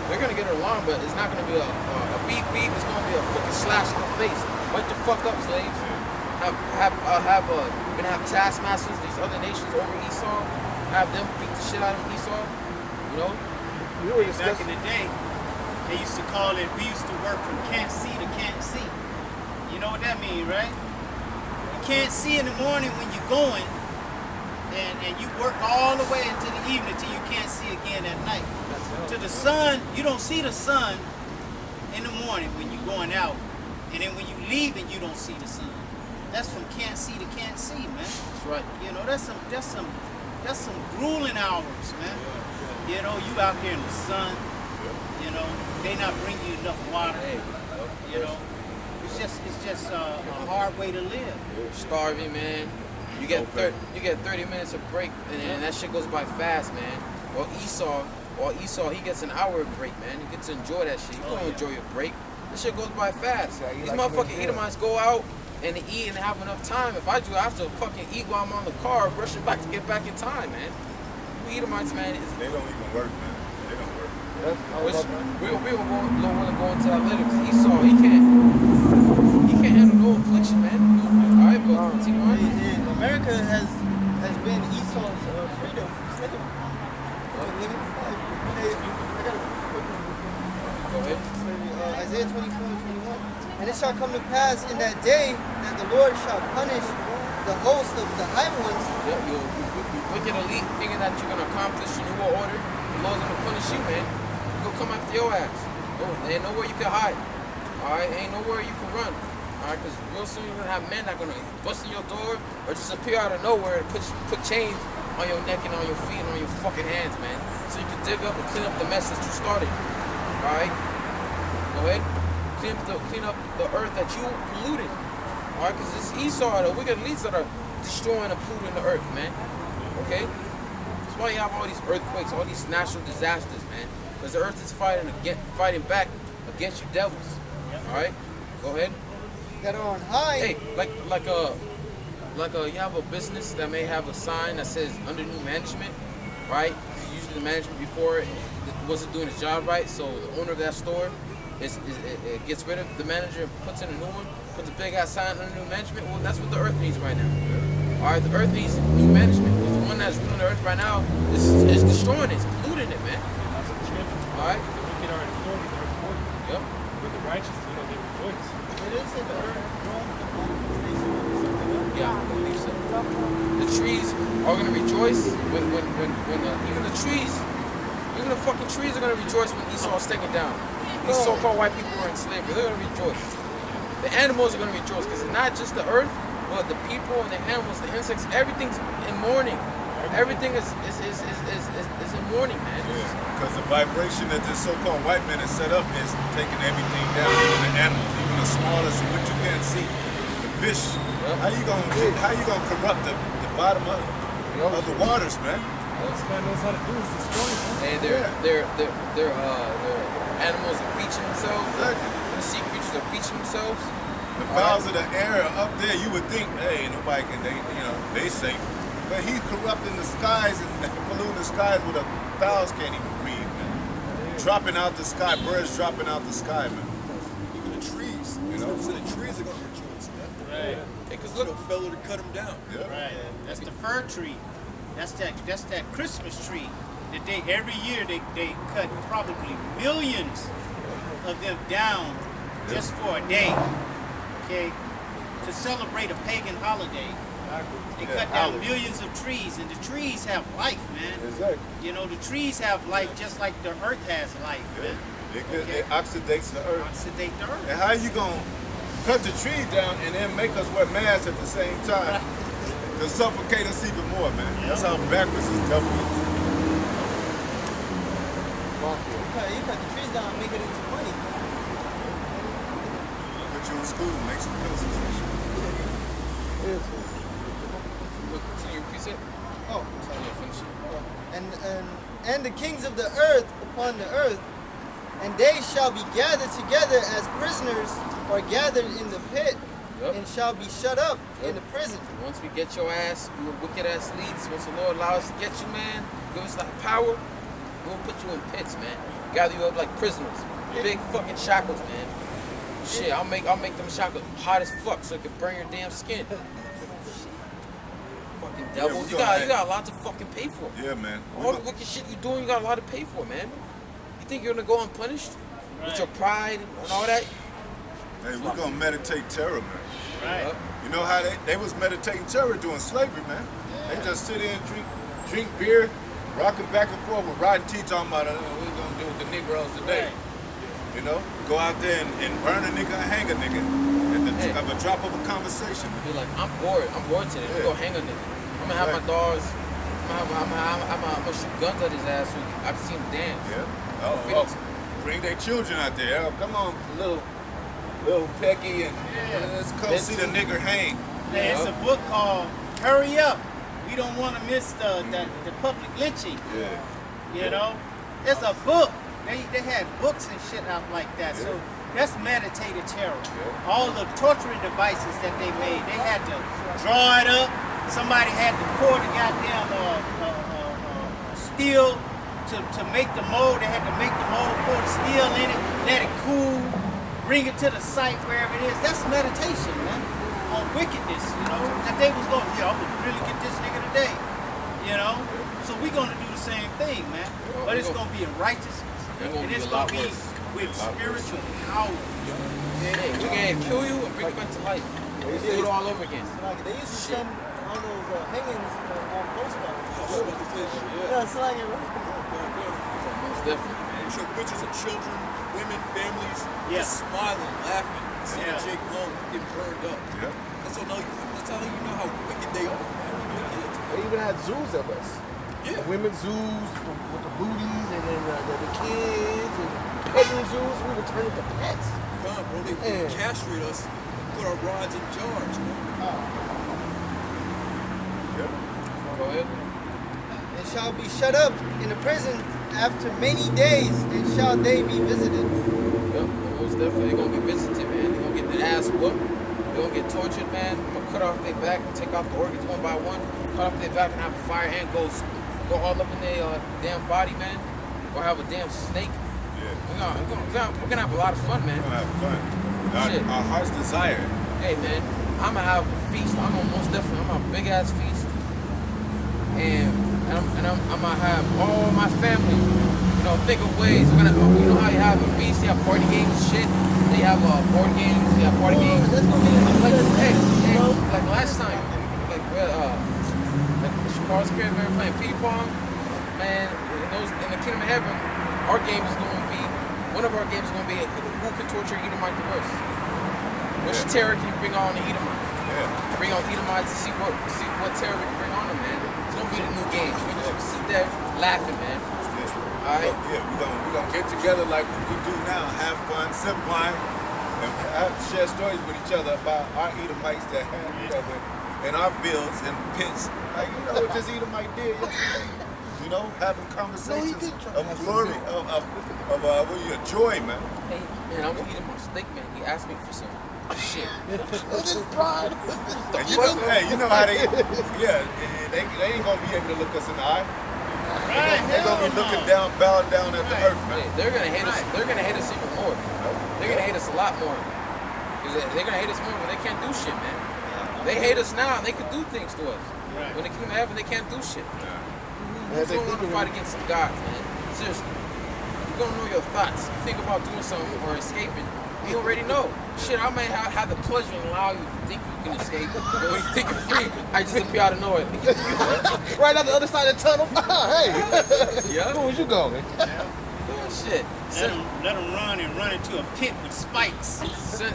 They're gonna get an alarm, but it's not gonna be a beep beep. It's gonna be a fucking slash in the face. Wake the fuck up, slaves. We're gonna have taskmasters, these other nations over Esau. Have them beat the shit out of Esau. You know. Back in the day, they used to call it, we used to work from can't see to can't see. You know what that means, right? You can't see in the morning when you're going, and you work all the way into the evening till you can't see again at night. To the sun, you don't see the sun in the morning when you're going out, and then when you leaving, you don't see the sun. That's from can't see to can't see, man. That's right. You know, that's some grueling hours, man. You know, you out here in the sun. You know, they not bring you enough water. You know, it's just a hard way to live. Starving, man. You get 30 minutes of break, and that shit goes by fast, man. Or Esau, he gets an hour of break, man. You get to enjoy that shit. You don't enjoy your break. This shit goes by fast. Yeah, These like motherfucking Edomites go out and eat and have enough time. If I do, I have to fucking eat while I'm on the car, rushing back to get back in time, man. You Edomites, man. They don't even work, man. They don't work. We will want to go into that later because Esau, he can't handle no affliction, man. All right, but continue on. America has been Esau's freedom slavery. Go ahead. Isaiah 24:21. And it shall come to pass in that day that the Lord shall punish the host of the high ones. Yeah, you wicked elite thinking that you're gonna accomplish a new world order. The Lord's gonna punish you, man. He'll come after your ass. There ain't nowhere you can hide. Alright, ain't nowhere you can run. Alright, because real soon you're gonna have men that gonna bust in your door or just appear out of nowhere and put chains on your neck and on your feet and on your fucking hands, man. So you can dig up and clean up the mess that you started. Alright? Go ahead. Clean up the earth that you polluted. Alright, because it's Esau, the wicked elites that are destroying and polluting the earth, man. Okay? That's why you have all these earthquakes, all these natural disasters, man. Because the earth is fighting back against you devils. Alright? Go ahead. That are on high. Hey, you have a business that may have a sign that says under new management, right? Usually the management before it wasn't doing its job right, so the owner of that store it gets rid of the manager and puts in a new one, puts a big ass sign under new management. Well, that's what the earth needs right now. All right, the earth needs new management because the one that's ruling the earth right now is destroying it, it's polluting it, man. All right. The wicked are in authority, they're important. Yep. But the righteous, they rejoice. It is in the earth. Yeah, I believe so. The trees are gonna rejoice when even the trees, even the fucking trees are gonna rejoice when Esau is taken down. These so-called white people were in slavery. They're gonna rejoice. The animals are gonna rejoice because it's not just the earth, but the people and the animals, the insects, everything's in mourning. Everything is in mourning, man. Because the vibration that this so-called white man has set up is taking everything down, even the animals, even the smallest, what you can't see, the fish. How you gonna corrupt the bottom of the waters, man? This man knows how to do is destroy them. And their animals are beaching themselves. Exactly. The sea creatures are beaching themselves. The fowls of the air are up there, you would think, hey, nobody can, they safe. But he's corrupting the skies and polluting the skies where the fowls can't even breathe, man. Dropping out the sky, birds dropping out the sky, man. Even the trees. So the trees are going to rejoice, man. Right. Because Look, look, a fella to cut them down. Yeah. Right. That's the fir tree. That's that Christmas tree. That every year they cut probably millions of them down just for a day. Okay? To celebrate a pagan holiday. They cut down millions of trees, and the trees have life, man. Exactly. You know, the trees have life just like the earth has life, man. It oxidates the earth. Oxidate the earth. And how you gonna cut the tree down and then make us wear masks at the same time to suffocate us even more, man? That's how backwards this devil is. You cut the trees down and make it into money. Put you in school, make some pencils and shit. look, continue your precept. Oh, Sorry, yeah, finish it. and the kings of the earth upon the earth, and they shall be gathered together as prisoners are gathered in the pit, Yep. and shall be shut up in the prison. Once we get your ass, you wicked ass leads. Once the Lord allows us to get you, man, give us that power, we'll put you in pits, man. Gather you up like prisoners. Big fucking shackles, man. Shit, I'll make them shackles hot as fuck so it can burn your damn skin. Fucking devils. we You got gonna- a lot to fucking pay for. Yeah, man. All the wicked shit you doing, you got a lot to pay for, man. You think you're gonna go unpunished? With your pride and all that? Hey, we're gonna meditate terror, man. Right. You know how they was meditating terror during slavery, man. They just sit there and drink beer, rocking back and forth with Rodney T talking about what we're gonna do with the Negroes today. Right. You know, go out there and burn a nigga and hang a nigga at the drop of a conversation. Be like, I'm bored today. I'm Yeah. gonna hang a nigga. I'm gonna have my dogs. I'm gonna shoot guns at his ass so I can see him dance. Yeah. Oh, bring their children out there. Oh, come on, little Pecky, and let's go see the nigger hang. Hey, it's a book called Hurry Up. We don't want to miss the public lynching. Yeah. You know? It's a book. They had books and shit out like that. So that's meditated terror. Yeah. All the torturing devices that they made, they had to draw it up. Somebody had to pour the goddamn steel to make the mold. They had to make the mold, pour the steel in it, let it cool, bring it to the site wherever it is. That's meditation, man. On wickedness, you know. That they was going, I'm gonna really get this nigga today. You know? So we gonna do the same thing, man. But it's gonna be in righteousness. And it's gonna be with spiritual power. Hey, we can kill you and bring you back to life. Let's do it all over again. Like they used to send all those hangings on postcards. Yeah. Yeah, it's like it. Most definitely, man. You show pictures of children, women, families, Yeah. just smiling, laughing, seeing Yeah. Jake Long get burned up. Yeah. That's how you know how wicked they are, man. Wicked. They even had zoos of us. Yeah. Women's zoos with the booties, and then the kids, and petting zoos. We would turn into pets. Come on, bro. They Yeah. castrate us, put our rods in jars, man. Go ahead. And shall be shut up in the prison after many days, and shall they be visited. Yep, most definitely. They're gonna be visited, man. They're gonna get their ass whooped. They're gonna get tortured, man. I'm gonna cut off their back, take off the organs one by one, cut off their back, and have a fire hand go all up in their damn body, man. Or have a damn snake. Yeah. We're gonna have a lot of fun, man. We're gonna have fun. Shit. Our heart's desire. Hey, man, I'm gonna have a feast. I'm gonna most definitely. I'm gonna have a big ass feast, and I'm gonna have all my family. You know, think of ways. We're gonna, you know how you have a feast, you have party games and shit. They have board games. They have party games. That's gonna be Hey, like last time, like Chicago's crib, we were playing ping pong. Man, in the Kingdom of Heaven, our game is gonna be one of our games is gonna be who can torture Edomite the worst. Which terror can you bring on the Edomite? Yeah. Bring on Edomites to see what terror we can bring on them, man. It's gonna be the new game. We're just gonna sit there laughing, man. Yeah. All right. Yeah, we're gonna get together like we do now, have fun, sip wine, and have shared stories with each other about our Edomites that had each other in our fields and pits. Like, you know what this Edomite did yesterday? You know, having conversations of glory, of joy, man. Hey, man, I'm eating my steak, man. He asked me for some shit. And you know how they, they ain't gonna be able to look us in the eye. Right, They're gonna be looking down, bowing down at the earth, man. Hey, they're gonna hate us. They're gonna hate us even more. They're gonna hate us a lot more. Cause they're gonna hate us more, but they can't do shit, man. They hate us now, and they could do things to us. Right. When they come to heaven, they can't do shit. Who's they gonna want to fight against some gods, man? Seriously, you're gonna know your thoughts. You think about doing something or escaping. You already know. Shit, I may have the pleasure and allow you to think you can escape. But when you think you're free, I just appear out of nowhere. Right on the other side of the tunnel. Hey, Yeah. where was you going? Doing shit. Let them run and run into a pit with spikes.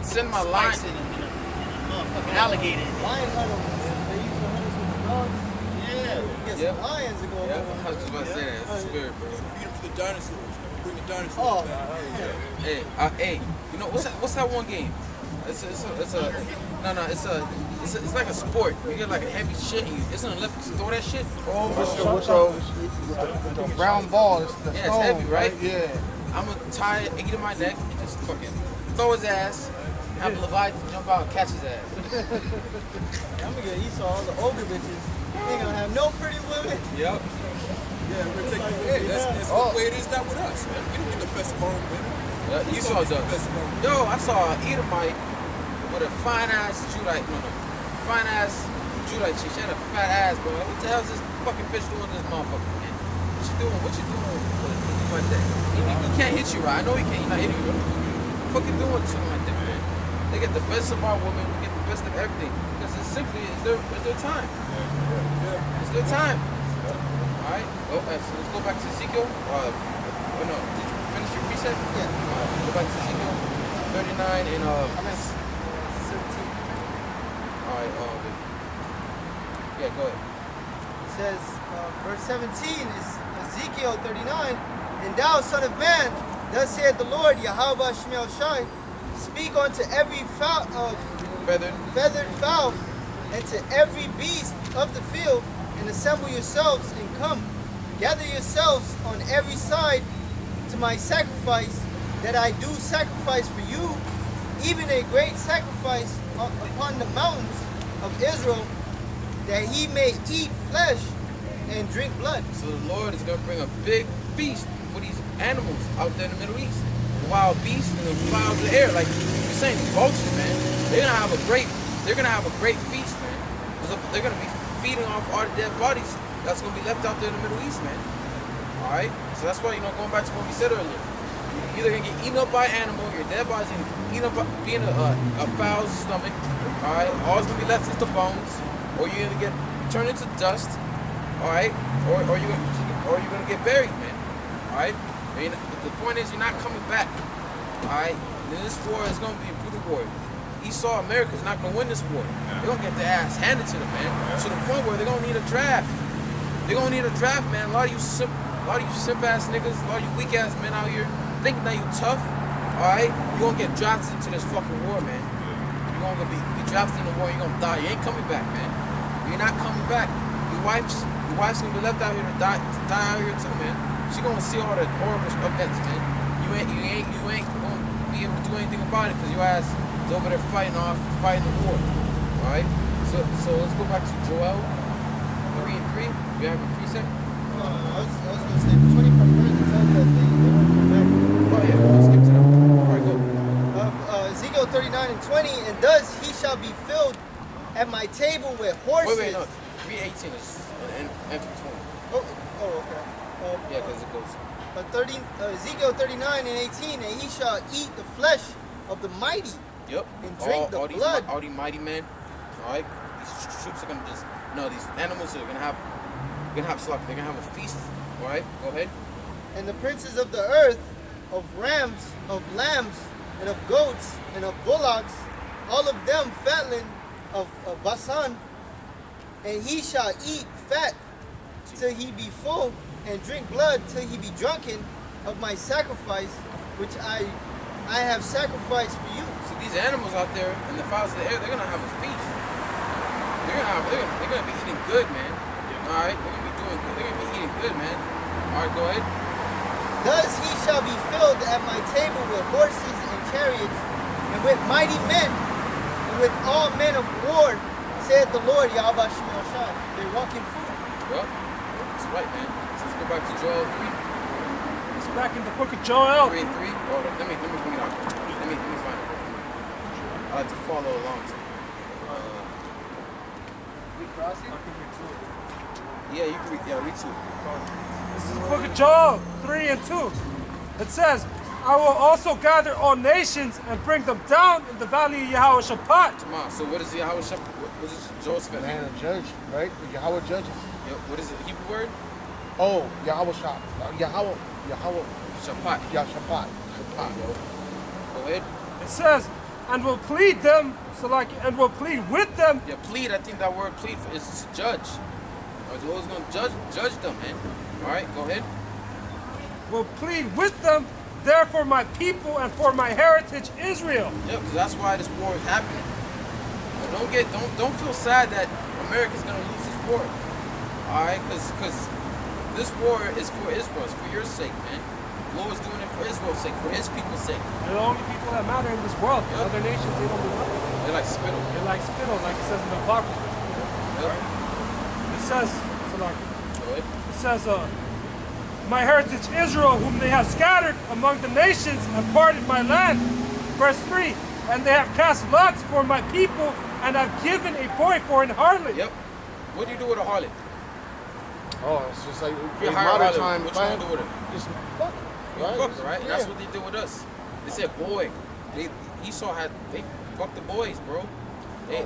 Send my line. Spikes and a motherfucking alligator. Lion hunter, they used to hunt us with the dogs. Yeah. Get Yep. some lions to go Yeah, over. I was just about to say that. It's a spirit, bro. Beat them for the dinosaurs. Bring the dinosaurs Oh, back. Hey, you know what's that one game? It's like a sport. You get like a heavy shit and it's an Olympics. You throw that shit. With the brown ball, it's the Yeah, it's stone, heavy, right? Yeah. I'm gonna tie it, eat in my neck, and just fucking throw his ass. Have Leviathan jump out and catch his ass. I'm gonna get Esau all the older bitches. They ain't gonna have no pretty women. Yep. Yeah, we're taking the way. That's the way it is not with us, man. We don't get the best of our own women. Esau gets the does. best of our own. Yo, I saw an Edomite with a fine ass Judite. Fine ass Judite chick. She had a fat ass, bro. What the hell is this fucking bitch doing to this motherfucker, man? What you doing? What you doing like that? He can't hit you, right? I know he can't. He's not hitting you. What you fucking doing something like that, man? They get the best of our women. We get the best of everything. Because it's simply, it's their time. It's their time. Alright? So let's go back to Ezekiel. No, did you finish your precept? Yeah. Go back to Ezekiel 39 and I'm at 17. Alright, yeah, go ahead. It says, verse 17 is Ezekiel 39. And thou, son of man, thus saith the Lord, Yahweh Shemel Shai, speak unto every feathered fowl, and to every beast of the field, and assemble yourselves and come. Gather yourselves on every side to my sacrifice, that I do sacrifice for you, even a great sacrifice upon the mountains of Israel, that he may eat flesh and drink blood. So the Lord is going to bring a big feast for these animals out there in the Middle East. The wild beasts and the fowls of the air. Like you're saying, these vultures, man, they're going to have a great feast, man. They're going to be feeding off all the dead bodies that's going to be left out there in the Middle East, man. All right? So that's why, going back to what we said earlier, you're either going to get eaten up by an animal, your dead body's going to get eaten up by being a fowl's stomach, all right? All that's going to be left is the bones, or you're going to get turned into dust, all right? Or you're going to get buried, man, all right? I mean, the point is you're not coming back, all right? And this war is going to be a brutal war. Esau, America's not going to win this war. They're going to get their ass handed to them, man, to the point where they're going to need a draft. They're going to need a draft, man. A lot of you simp ass niggas, a lot of you weak ass men out here thinking that you tough, alright? You're gonna get drafted into this fucking war, man. You're gonna be drafted in the war, you're gonna die. You ain't coming back, man. You're not coming back. Your wife's gonna be left out here to die out here too, man. She gonna see all the horrible events, man. You ain't gonna be able to do anything about it because your ass is over there fighting the war. Alright? So let's go back to Joel 3 and 3. You have a precept? I was going to say the 21st verse says that they won't come back. Oh yeah, let's skip to that. Alright, go. Ezekiel 39 and 20, and thus he shall be filled at my table with horses. Wait, no. 3:18 is and 20. Okay. Yeah, because it goes. Ezekiel 39 and 18, and he shall eat the flesh of the mighty. Yep. And drink the blood. All these mighty men. Alright? These troops are gonna these animals are gonna have slaughter. They're gonna have a feast. Alright? Go ahead. And the princes of the earth, of rams, of lambs, and of goats, and of bullocks, all of them fatling of Basan, and he shall eat fat till he be full, and drink blood till he be drunken of my sacrifice, which I I have sacrificed for you. So these animals out there in the fowls of the air, they're gonna have a feast. They're gonna be eating good, man. All right, they're gonna be doing good. They're gonna be eating good, man. All right, go ahead. Thus he shall be filled at my table with horses and chariots, and with mighty men, and with all men of war, saith the Lord Yahweh Shemel Shai. They're walking food. Well, that's right, man. So let's go back to Joel 3. It's back in the book of Joel. 3 and 3. Oh, let me bring it out. Let me find it. I like to follow along. We crossing? Yeah, you can read. Yeah, read 2. This is the book of Joel 3 and 2. It says, I will also gather all nations and bring them down in the valley of Yahweh Shaphat. Come on. So what is Yahweh Shaphat? What is Joel's Man, man? a judge, right? Yahweh judges. What is the Hebrew word? Oh, Yahweh Shah. Yahweh. Shaphat. Yahshapat. There you go. Go ahead. It says, and will plead them, and will plead with them. Yeah, plead. I think that word plead is to judge. The Lord's gonna judge them, man. All right, go ahead. Will plead with them, therefore my people and for my heritage Israel. Yeah, because that's why this war is happening. But don't feel sad that America's gonna lose this war. All right, because this war is for Israel. It's for your sake, man. The Lord's doing it for Israel's sake, for His people's sake. They're the only people that matter in this world. The other nations, they don't do nothing. They're like spittle. They're like spittle, like it says in the Apocrypha. Yeah. It says, Go ahead. it says, my heritage Israel, whom they have scattered among the nations and parted my land. Verse 3, and they have cast lots for my people and have given a boy for an harlot. Yep. What do you do with a harlot? Oh, it's just like If you in hire a modern harlot, time. what you gonna do with her? Just fuck. You fuck her, right? And that's what they did with us. They said, boy, Esau had, they fucked the boys, bro. They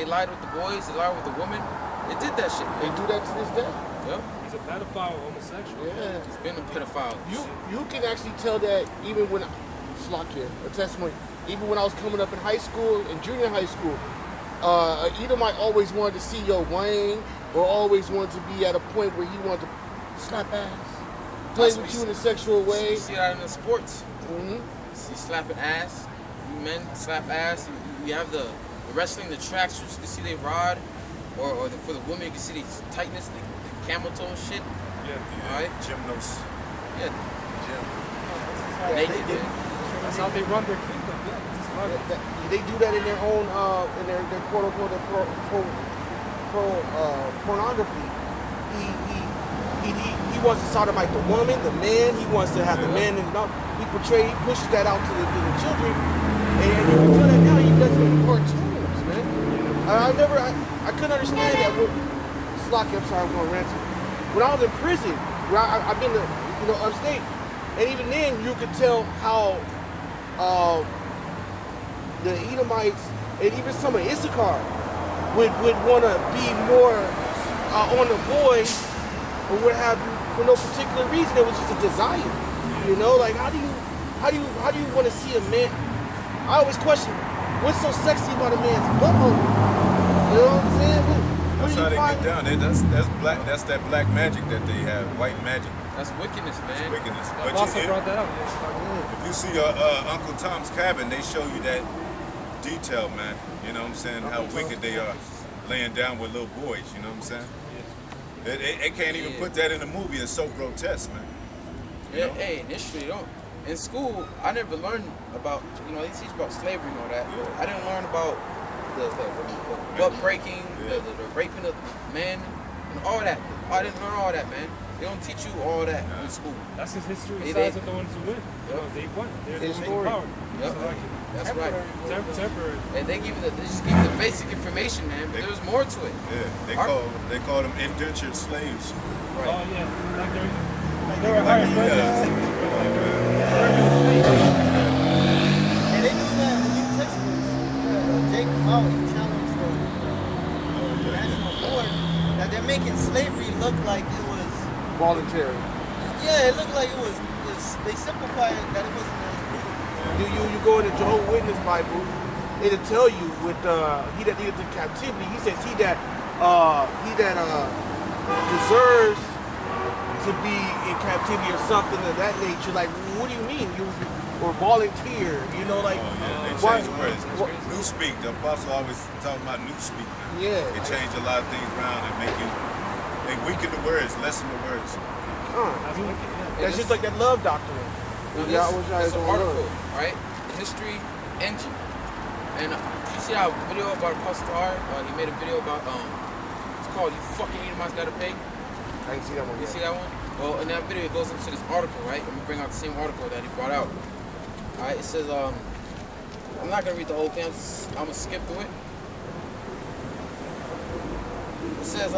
lied with the boys, they lied with the women. They did that shit, They man. do that to this day. Yep. He's a pedophile, homosexual. Yeah. He's been a pedophile. You can actually tell that even when a testimony. Even when I was coming up in high school, in junior high school, Edomite always wanted to see your Wayne, or always wanted to be at a point where he wanted to slap ass, play with you in a sexual way. You see that in the sports. Mm-hmm. You see slapping ass. You men slap ass. You have the wrestling, the tracks. You can see they rod. Or for the women, you can see the tightness, the camel toe shit. Yeah. All right. Gymnos. Yeah. Gym. Naked. Man. That's how they run their kingdom. Yeah. It's hard. They do that in their own, in their quote unquote pornography. He wants to sodomite the woman, the man. He wants to have the man, and he pushes that out to the children. And you can tell that now he does it in cartoons, man. I couldn't understand that. Slocky, I'm sorry, I'm going ranting. When I was in prison, where I've been to, upstate, and even then you could tell how the Edomites and even some of Issachar would want to be more on the boys or what have you for no particular reason. It was just a desire, Like how do you want to see a man? I always question what's so sexy about a man's butthole. You know what I'm saying? That's how they get down. That's black. That's that black magic that they have. White magic. That's wickedness, man. That's wickedness. I've But also if brought that up. Yeah. you see Uncle Tom's Cabin, they show you that detail, man. You know what I'm saying? How wicked they are, laying down with little boys. You know what I'm saying? They can't even put that in a movie. It's so grotesque, man. Yeah, hey, initially don't. In school, I never learned about, they teach about slavery and all that. Yeah. I didn't learn about the butt breaking, the raping of men, and all that. I didn't learn all that, man. They don't teach you all that in school. That's the history They- besides they- of the ones who win. They won. They're the ones in story. power. Yep. So, like, That's right. temporary. And they just give you the basic information, man. But there's more to it. Yeah, they call them indentured slaves. Oh yeah, like they were hired. And they just said in the new textbooks, Jake Mao, he challenged the national board that they're making slavery look like it was Voluntary. Yeah, it looked like it was. They simplified it that it wasn't as brutal. You go into Jehovah's Witness Bible, it'll tell you with he that leadeth to captivity. He says he that deserves to be in captivity or something of that nature. Like, what do you mean? or volunteer. You know, like They why- changed the words. why- New speak. The apostle always talking about new speak. Yeah. They change a lot of things around and they weaken the words, lessen the words. That's just like that love doctrine. Now this is an article, right? History engine. And you see that video about Apostle R? He made a video about it's called "You Fucking Edomites Gotta Pay." I didn't see that one. You yet. see that one? Well, in that video, it goes into this article, right? I'm gonna bring out the same article that he brought out. All right, it says, I'm not gonna read the whole thing. I'm gonna skip through it. It says,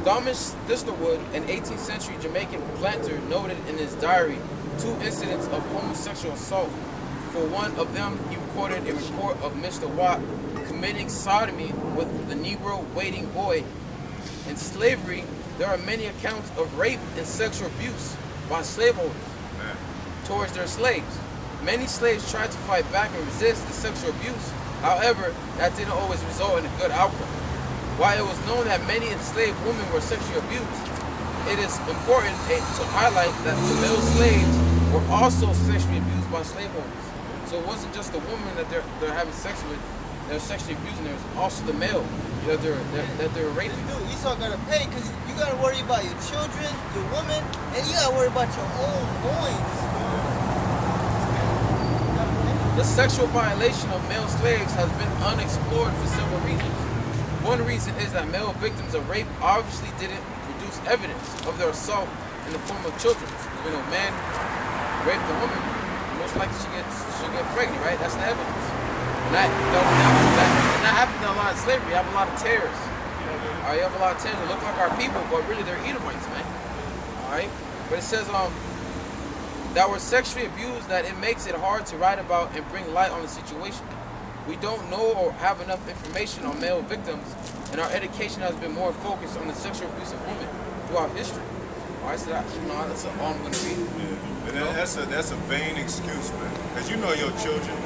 Thomas Distelwood, an 18th century Jamaican planter, noted in his diary 2 incidents of homosexual assault. For one of them, he recorded a report of Mr. Watt committing sodomy with the Negro waiting boy. In slavery, there are many accounts of rape and sexual abuse by slaveholders towards their slaves. Many slaves tried to fight back and resist the sexual abuse. However, that didn't always result in a good outcome. While it was known that many enslaved women were sexually abused, it is important to highlight that the male slaves were also sexually abused by slaveholders. So it wasn't just the woman that they're having sex with, they're sexually abusing. There's also the male that they're raping. Dude, Esau gotta pay because you gotta worry about your children, your woman, and you gotta worry about your own loins. The sexual violation of male slaves has been unexplored for several reasons. One reason is that male victims of rape obviously didn't produce evidence of their assault in the form of children. When a man raped a woman, most likely she get pregnant, right? That's the evidence. And that happened in a lot of slavery. You have a lot of terrorists. You have a lot of terrorists that look like our people, but really they're Edomites, man. All right? But it says that were sexually abused, that it makes it hard to write about and bring light on the situation. We don't know or have enough information on male victims, and our education has been more focused on the sexual abuse of women throughout history. All right, so that's all I'm going to read. Yeah. But that's a vain excuse, man. Because you know your children.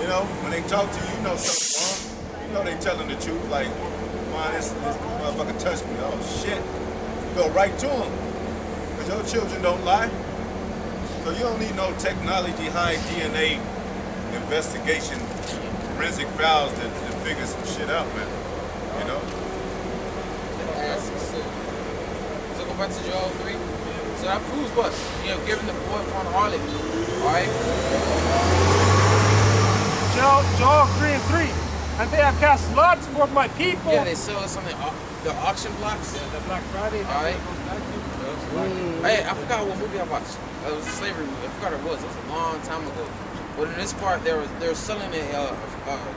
You know, when they talk to you, you know something wrong. You know they telling the truth. Like, man, this motherfucker touched me. Oh, shit. You go right to them. Because your children don't lie. So you don't need no technology, high DNA investigation, forensic files to figure some shit out, man. You know? So go back to Joel 3. So that proves what? You know, giving the boy for an harlot. Alright? Joel 3 and 3. And they have cast lots for my people. Yeah, they sell us on the auction blocks. Yeah, the Black Friday. Alright? Hey, I forgot what movie I watched. It was a slavery movie. I forgot what it was. It was a long time ago. But in this part, they were selling a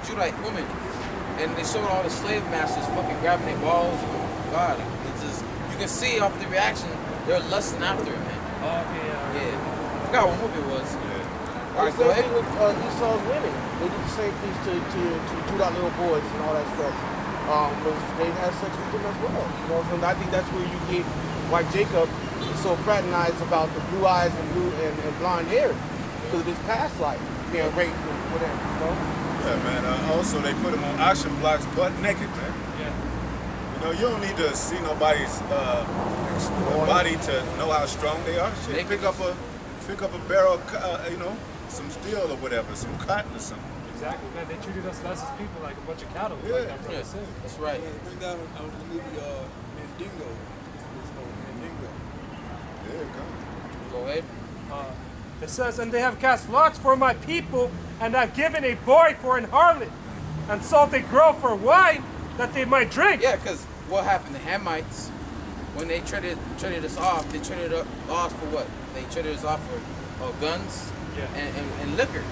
Judite woman, and they showed all the slave masters fucking grabbing their balls. Oh God, it's just you can see off the reaction they're lusting after it, man. Oh, okay, Yeah, I forgot what movie it was. All right, The go same ahead. thing with Esau's women. They did the same things to Judite little boys and all that stuff. They had sex with them as well. You know, so I think that's where you get why Jacob is so fraternized about the blue eyes and blonde hair because of his past life, being raped or whatever. You know. Yeah, man. Also, they put them on auction blocks butt naked, man. Yeah. You know, you don't need to see nobody's body to know how strong they are. Shit, pick up a barrel, you know, some steel or whatever, some cotton or something. Exactly, man. They treated us less as people like a bunch of cattle. Yeah. Like that brother Yeah, said. that's right. Bring down the movie Mandingo. It's called Mandingo. Yeah, come. Go ahead. It says, and they have cast lots for my people, and have given a boy for an harlot, and sold a girl for wine that they might drink. Yeah, because what happened? The Hamites, when they traded us off, they traded us off for what? They traded us off for guns and liquor.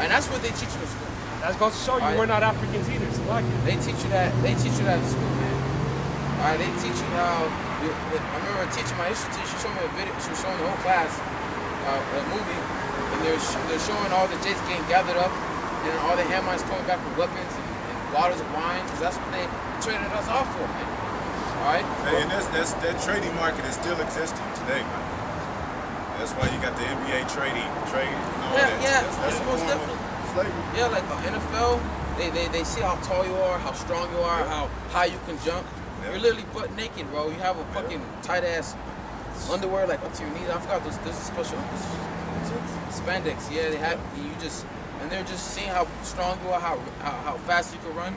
And that's what they teach you in school. That goes to show you we're not Africans either. So like it. They teach you that. They teach you that in school, man. All right, they teach you how. I remember teaching my history teacher. She showed me a video. She was showing the whole class a movie, and they're showing all the Jays getting gathered up, and all the Hamites coming back with weapons and bottles of wine, because that's what they traded us off for, man. All right. Hey, and that trading market is still existing today, man. That's why you got the NBA trade and all that. That's most a form definitely. of slavery. Yeah, like the NFL, they see how tall you are, how strong you are, how high you can jump. Yeah. You're literally butt naked, bro. You have a fucking tight ass underwear like up to your knees. I forgot there's a special Spandex, yeah, they have and they're just seeing how strong you are, how fast you can run.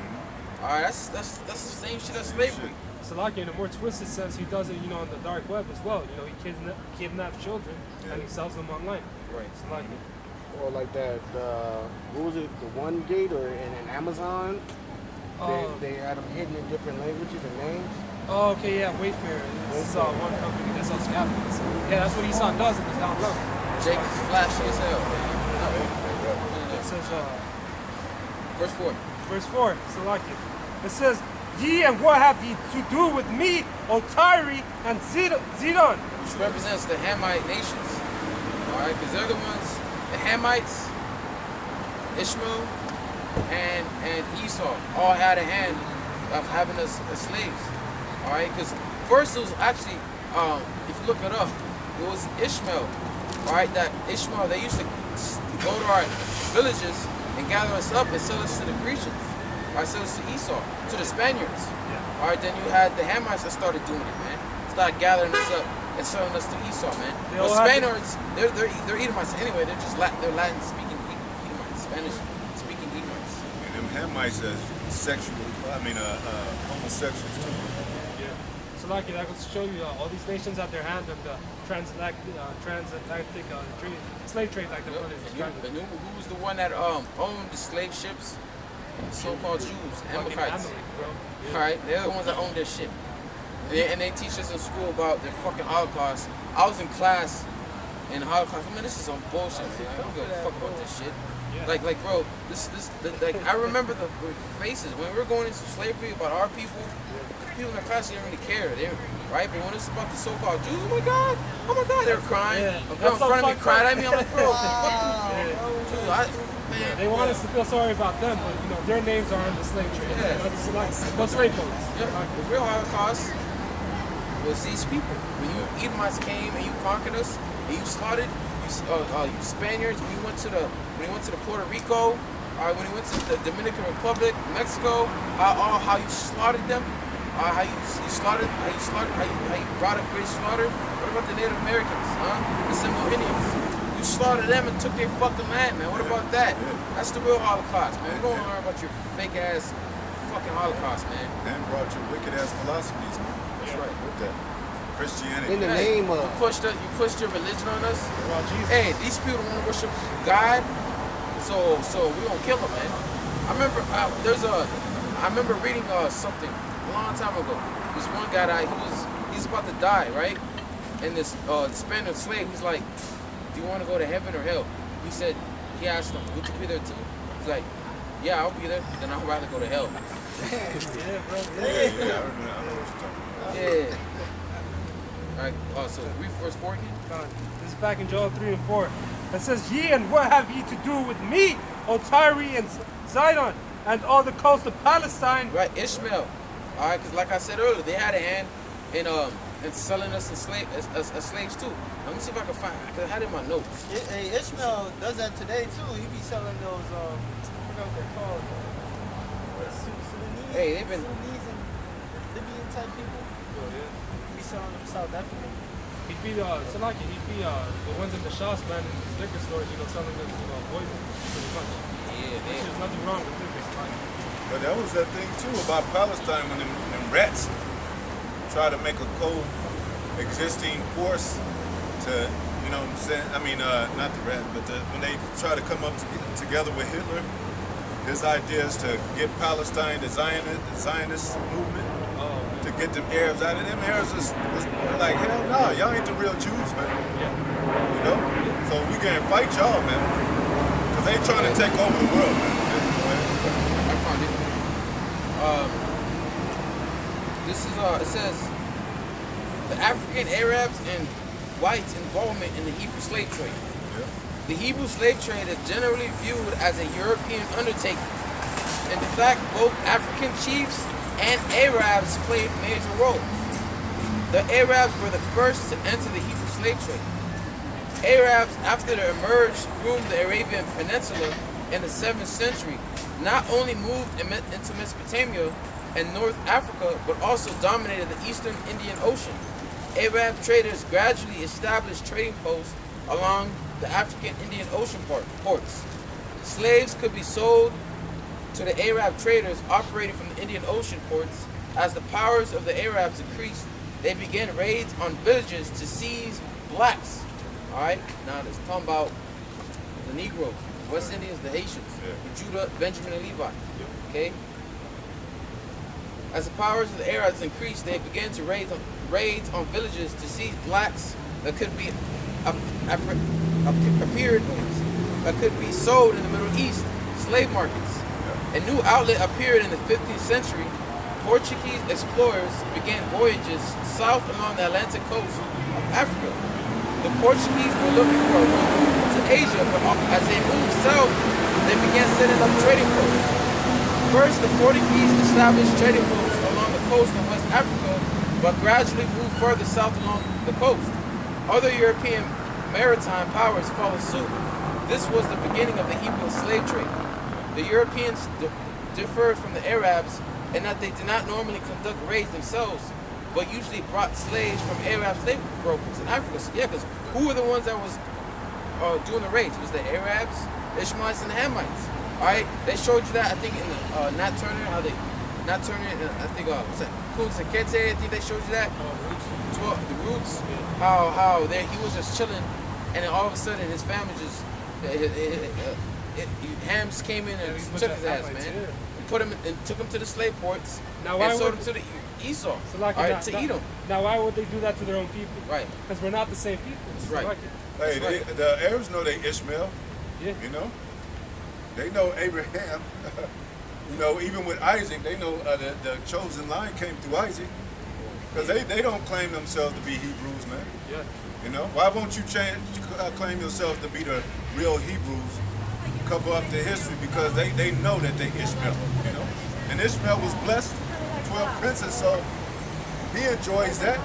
All right, that's the same shit as slavery. Salaki, in a more twisted sense, he does it, on the dark web as well. He kidnaps children and he sells them online. Right. Salaki. Or like that, what was it, the One Gate or in Amazon? They had them hidden in different languages and names. Oh, okay, yeah, Wayfair. This is one company that sells cabinets. Yeah, that's what Esau does if it's down low. Jake is flashy as hell, man. It says, Verse 4. verse 4, Salaki. It says, ye and what have ye to do with me, O Tyre and Zidon? Which represents the Hamite nations. All right, because they're the ones, the Hamites, Ishmael, and Esau all had a hand of having us as slaves. All right, because first it was actually, if you look it up, it was Ishmael. All right, that Ishmael, they used to go to our villages and gather us up and sell us to the Grecians. All right, sell us to Esau, to the Spaniards. All right, then you had the Hamites that started doing it, man. Started gathering us up and selling us to Esau, man. They But all had Spaniards, they're Edomites anyway. They're just they're Latin speaking Edomites, Spanish speaking Edomites. And them Hamites are homosexuals too. Yeah. Salaki, that goes to show you all these nations have their hand on the transatlantic slave trade, like the one is described. And who was the one that owned the slave ships? So-called Jews, Amalekites. All right, they're the ones that own their shit. And they teach us in school about the fucking Holocaust. I was in class in the Holocaust. Man, this is some bullshit, man. I don't give a fuck about this shit. Like, bro, I remember the faces when we were going into slavery about our people. The people in the class didn't really care, right? But when it's about the so-called Jews, oh my god, they were crying. A girl in front of me cried at me. I'm like, bro, fuck you. They want us to feel sorry about them, but their names are on the slave trade. Yeah. That's like those slave boats. Yeah, the real Holocaust was these people. When you Edomites came and you conquered us, and you slaughtered, you Spaniards. When you went to the Puerto Rico, when you went to the Dominican Republic, Mexico, how you slaughtered them, how you brought a great slaughter. What about the Native Americans, the Seminole Indians? You slaughtered them and took their fucking land, man. What about that? That's the real Holocaust, man. We don't learn about your fake ass fucking Holocaust, man. And brought your wicked ass philosophies, man. That's right. With that Christianity. In the name of. You pushed your religion on us. Well, Jesus. Hey, these people want to worship God, so we gonna kill them, man. I remember reading something a long time ago. This one guy he's about to die, right? And this Spanish slave, he's like, do you want to go to heaven or hell? He asked him, would you be there too? He's like, yeah, I'll be there. Then I'd rather go to hell. Yeah, bro. I know what you're talking about. Yeah. All right. So read verse 4 again. This is back in Joel 3 and 4. It says, ye and what have ye to do with me, O Tyre and Zidon, and all the coast of Palestine? Right, Ishmael. All right, because like I said earlier, they had a hand in selling us as slaves too. Let me see if I can find. Cause I had it in my notes. Hey, Ishmael does that today too. He be selling those. I forgot what they're called. Sudanese. Hey, they've been. Sudanese and Libyan type people. He be selling them South African. He'd be the ones in the shops, man, in these liquor stores, selling them, poison, pretty much. Yeah, There's nothing wrong with liquor. But that was that thing too about Palestine when them rats try to make a co-existing force to, you know what I'm saying? I mean, not the rats, but when they try to come up together with Hitler, his idea is to get Palestine, the Zionist movement, to get them Arabs out of them. Arabs was like, hell no, y'all ain't the real Jews, man. You know? So we gonna fight y'all, man. Because they trying to take over the world, man. I found it. This is it says the African Arabs and whites' involvement in the Hebrew slave trade. Yeah. The Hebrew slave trade is generally viewed as a European undertaking. In fact, both African chiefs and Arabs played major roles. The Arabs were the first to enter the Hebrew slave trade. Arabs, after they emerged from the Arabian Peninsula in the 7th century, not only moved into Mesopotamia and North Africa, but also dominated the eastern Indian Ocean. Arab traders gradually established trading posts along the African Indian Ocean ports. Slaves could be sold to the Arab traders operating from the Indian Ocean ports. As the powers of the Arabs increased, they began raids on villages to seize blacks. All right, now let's talk about the Negroes, West Indians, the Haitians, the Judah, Benjamin, and Levi. Okay. As the powers of the Arabs increased, they began to raids on villages to seize blacks that could be appeared that could be sold in the Middle East slave markets. A new outlet appeared in the 15th century. Portuguese explorers began voyages south along the Atlantic coast of Africa. The Portuguese were looking for a route to Asia, but as they moved south, they began setting up trading posts. First, the Portuguese established trading posts along the coast of West Africa, but gradually moved further south along the coast. Other European maritime powers followed suit. This was the beginning of the Hebrew slave trade. The Europeans differed from the Arabs in that they did not normally conduct raids themselves, but usually brought slaves from Arab slave brokers in Africa. So, yeah, because who were the ones that was doing the raids? It was the Arabs, Ishmaelites, and the Hamites. All right, they showed you that, I think, in the Nat Turner, how they, Nat Turner, I think, what's that, Kunz and Kete, I think they showed you that. The Roots, how there he was just chilling, and then all of a sudden his family just, Hams came in and took his ass, man. Put him and took him to the slave ports and sold him to the Esau, So like to eat them. Now, why would they do that to their own people? Right. Because we're not the same people. That's right. Hey, the Arabs know they Ishmael. Yeah. You know, they know Abraham. You know, even with Isaac, they know the chosen line came through Isaac. Because they don't claim themselves to be Hebrews, man. Yeah. You know, why won't you claim yourself to be the real Hebrews? Cover up the history because they know that they Ishmael, you know. And Ishmael was blessed, 12 princes, so he enjoys that.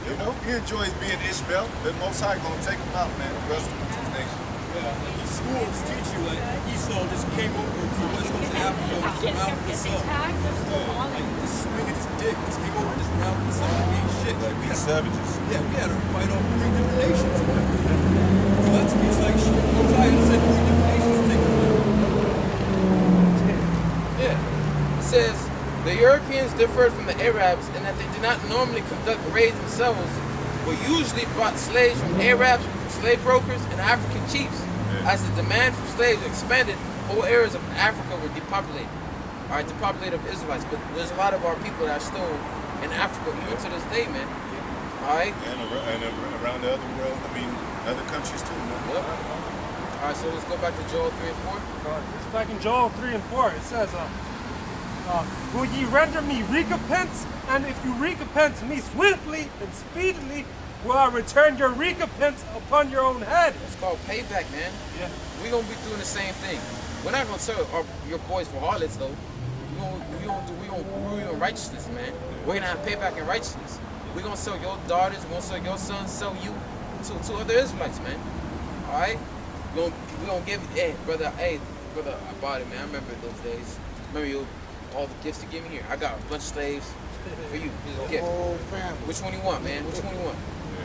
You know, he enjoys being Ishmael. The Most High gonna take him out, man. The rest of the nation. Yeah, and these schools teach you like Esau just came over to West Coast of Africa and just mounted himself. Like just swinging his dick, just came over and just mounted himself and being shit. Like we savages. Yeah, we had to fight off 3 different nations, man. So that to me is like shit. Most High said 3 different nations take them out. Yeah. It says the Europeans differed from the Arabs in that they did not normally conduct raids themselves, but usually brought slaves from Arabs, slave brokers, and African chiefs. As the demand for slaves expanded, whole areas of Africa were depopulated. All right, depopulated of Israelites, but there's a lot of our people that are still in Africa even to this day, man. All right. And around the other world, I mean, other countries too, man. Yep. All right, so let's go back to Joel 3 and 4. It's back in Joel 3 and 4. It says, will ye render me recompense? And if you recompense me swiftly and speedily, will I return your recompense upon your own head? It's called payback, man. Yeah. We're going to be doing the same thing. We're not going to sell your boys for harlots, though. We're going to righteousness, man. We're going to have payback in righteousness. We're going to sell your daughters, we're going to sell your sons, sell you to other Israelites, man. All right? We're going to give, hey, brother, I bought it, man. I remember those days. Remember all the gifts you give me here? I got a bunch of slaves for you. Here's a gift. Whole family. Which one you want, man? Which one you want?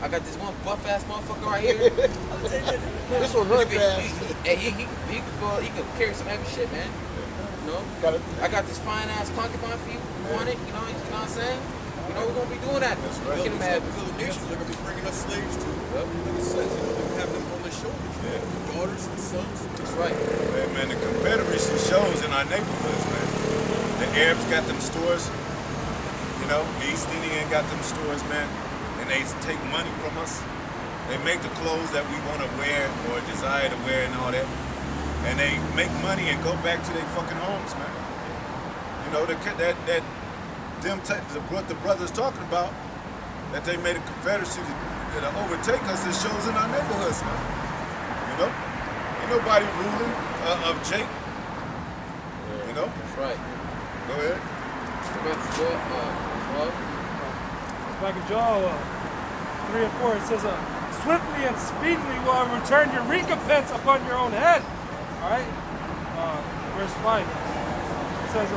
I got this one buff-ass motherfucker right here. This one run fast. He could carry some heavy shit, man. You know? I got this fine-ass concubine for you. You want it? You know what I'm saying? You know, we're going to be doing that. That's right. These other nations are going to be bringing us slaves too. Like it says, you know, they're going to have them on their shoulders. Yeah. The daughters, the sons. That's right. Man, the Confederacy shows in our neighborhoods, man. The Arabs got them stores. You know, the East Indian got them stores, man. And they take money from us. They make the clothes that we want to wear or desire to wear and all that. And they make money and go back to their fucking homes, man. You know, what the brothers talking about, that they made a confederacy to overtake us, it shows in our neighborhoods, man. You know? Ain't nobody ruling of Jake. You know? That's right. Go ahead. Back to Joel 12. It's back in Joel 3 and 4. It says, swiftly and speedily will I return your recompense upon your own head. All right? Verse 5. It says,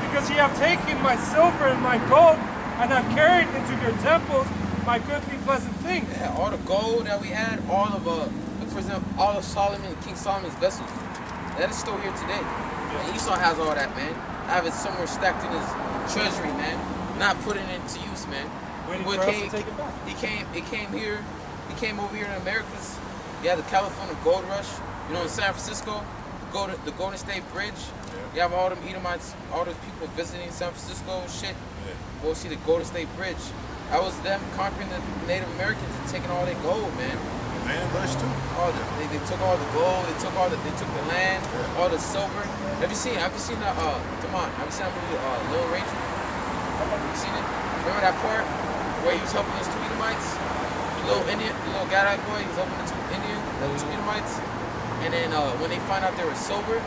because ye have taken my silver and my gold, and have carried into your temples my goodly pleasant things. Yeah, all the gold that we had, all of offers them all of Solomon, King Solomon's vessels. That is still here today. And Esau has all that, man. I have it somewhere stacked in his treasury, man. Not putting it into use, man. Waiting When for us came- to take it back. He came here. He came over here in Americas. You had the California Gold Rush. You know, in San Francisco, the Golden State Bridge. You have all them Edomites, all those people visiting San Francisco and shit. Go see the Golden State Bridge. That was them conquering the Native Americans and taking all their gold, man. Land rush too. They took all the gold. They took the land, all the silver. Have you seen that? Come on. Have you seen that movie, Little Ranger? Have you seen it? Remember that part where he was helping those two Edomites? The little Gadak boy, he was helping the two Edomites. And then when they find out they were silver,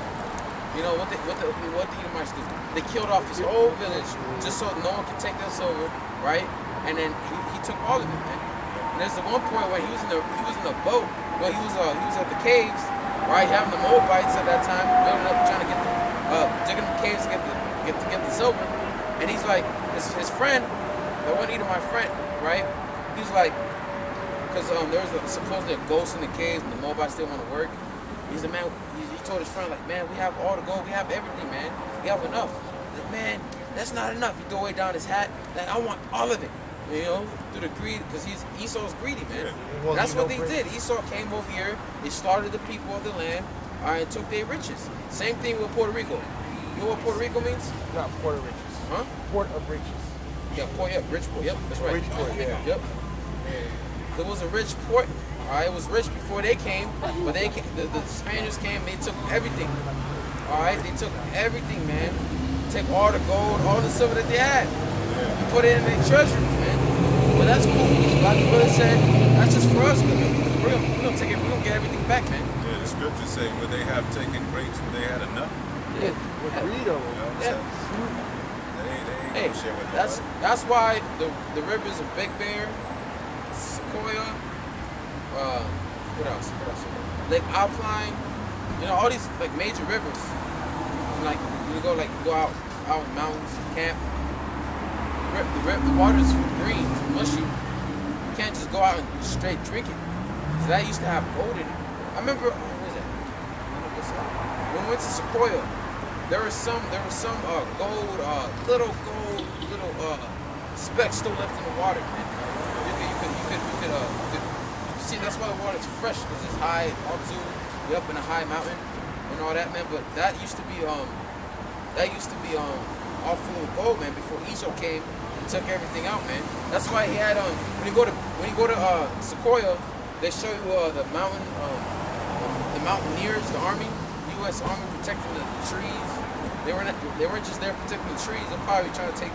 you know what the Edomites do? They killed off his whole village just so no one could take their silver, right? And then he took all of it, man. And there's the one point where he was in the boat. Well, he was at the caves, right? Having the Moabites at that time, building up, trying to get digging the caves to get the silver. And he's like, his friend, the one Edomite friend, right? He's like, because there was supposedly a ghost in the caves and the Moabites didn't want to work. He's the man. He told his friend, like, man, we have all the gold, we have everything, man. We have enough. He's like, man, that's not enough. He threw away down his hat. Like, I want all of it. You know, through the greed, because Esau's greedy, man. Well, That's what they great. did. Esau came over here, they slaughtered the people of the land, and took their riches. Same thing with Puerto Rico. You know what Puerto Rico means? Not Port of Riches. Huh? Port of Riches. Yeah, port, yeah, rich port. Yep, that's right. Rich port, yeah. Yep. It was a rich port. All right, it was rich before they came, but the Spaniards came, they took everything. All right, they took everything, man. Take all the gold, all the silver that they had, and put it in their treasuries, man. But that's cool. Like the brother said, that's just for us. We're gonna take it. We're gonna get everything back, man. Yeah, the scriptures say, would they have taken grapes when they had enough? Yeah. With greed over You know what I'm Yeah. saying? They Hey, ain't gonna share with that's why the rivers of Big Bear, Sequoia, what else? Lake Alpine, you know, all these like major rivers. Like you go out in the mountains, camp. The water's green, it's mushy. You can't just go out and straight drink it. So that used to have gold in it. I remember, where was that? When we went to Sequoia, there was some gold, little specks still left in the water, man. You could see, that's why the water's fresh, because it's high altitude, you're up in a high mountain and all that, man. But that used to be all full of gold, man, before Esau came and took everything out, man. That's why he had when you go to Sequoia, they show you the mountaineers, the army, U.S. Army protecting the trees. They weren't just there protecting the trees. They're probably trying to take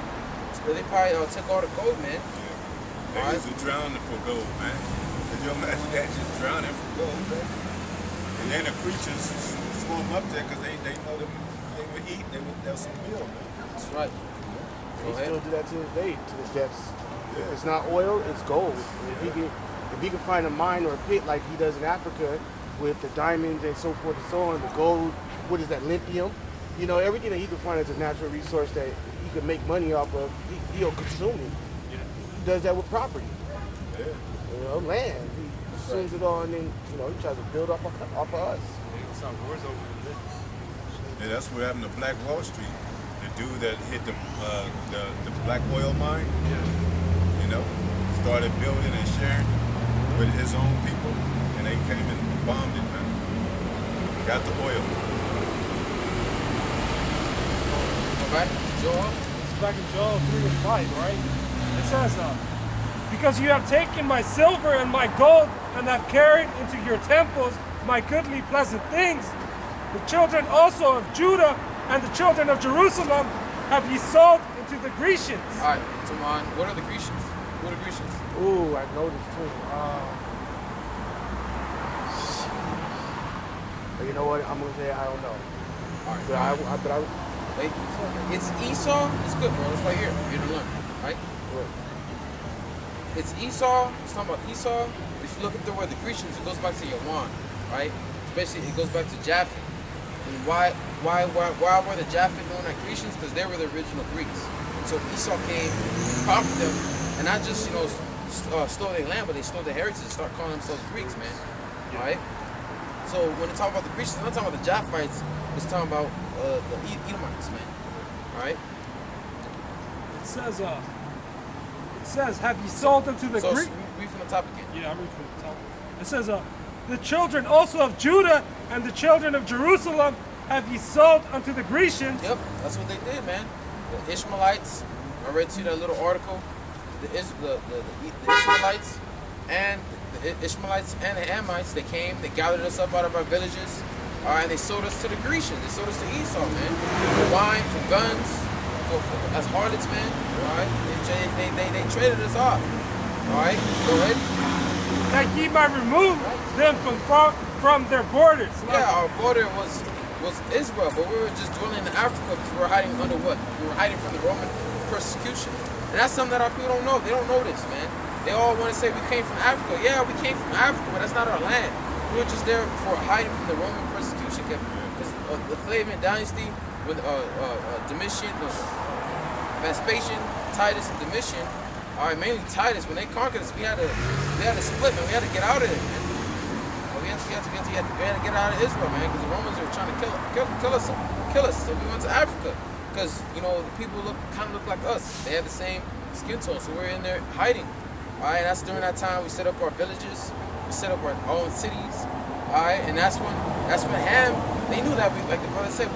all the gold, man. They used to drown for gold, man. Could you imagine that, just drowning for gold, man? And then the creatures swim up there because they know them. They would eat. They'll some meal, man. That's right. They still do that to this day, to the depths. If it's not oil, it's gold. And if he can find a mine or a pit like he does in Africa with the diamonds and so forth and so on, the gold, what is that, lithium? You know, everything that he can find as a natural resource that he can make money off of, he'll consume it. He does that with property. Yeah. You know, land. He consumes it all and then, you know, he tries to build off of us. Yeah, that's what happened to Black Wall Street. The dude that hit the black oil mine, you know, started building and sharing with his own people, and they came and bombed it, man. Got the oil. All right, Joel. It's back in Joel 3:5, right? It says, because you have taken my silver and my gold and have carried into your temples my goodly pleasant things, the children also of Judah and the children of Jerusalem have ye sold into the Grecians. All right, Taman. What are the Grecians? Who are the Grecians? Ooh, I noticed too. But you know what? I'm gonna say I don't know. All right. But I Wait, it's Esau. It's good, bro. It's right here. You're gonna learn, right? what? It's Esau. It's talking about Esau. If you look at the word the Grecians, it goes back to Yawan, right? Especially it goes back to Japheth. And why were the Japheth known as Grecians? Because they were the original Greeks. And so Esau came, conquered them, and not just stole their land, but they stole their heritage and started calling themselves Greeks, man. All right. So when they talk about the Grecians, I'm not talking about the Japhites. It's talking about the Edomites, man. All right. It says, have you sold them to the So Greek? read from the top again. Yeah, I'm reading from the top. It says, the children also of Judah and the children of Jerusalem have ye sold unto the Grecians. Yep, that's what they did, man. The Ishmaelites, I read to you that little article. The Ishmaelites and the Ishmaelites and the Hamites, they came, they gathered us up out of our villages, all right, and they sold us to the Grecians. They sold us to Esau, man. For wine, for guns, as harlots, man. All right, they traded us off. All right, go ahead. That ye might remove them from their borders. Yeah, our border was Israel, but we were just dwelling in Africa because we were hiding under what? We were hiding from the Roman persecution. And that's something that our people don't know. They don't know this, man. They all want to say we came from Africa. Yeah, we came from Africa, but that's not our land. We were just there for hiding from the Roman persecution. Because the Flavian dynasty, with Domitian, Vespasian, Titus, and Domitian, all right, mainly Titus, when they conquered us, we had to split, man. We had to get out of it, man. We had to get out of Israel, man, because the Romans were trying to kill us. So we went to Africa, because the people kind of look like us. They had the same skin tone, so we're in there hiding. All right, that's during that time we set up our villages, we set up our own cities. All right, and that's when Ham, they knew that like the brother said,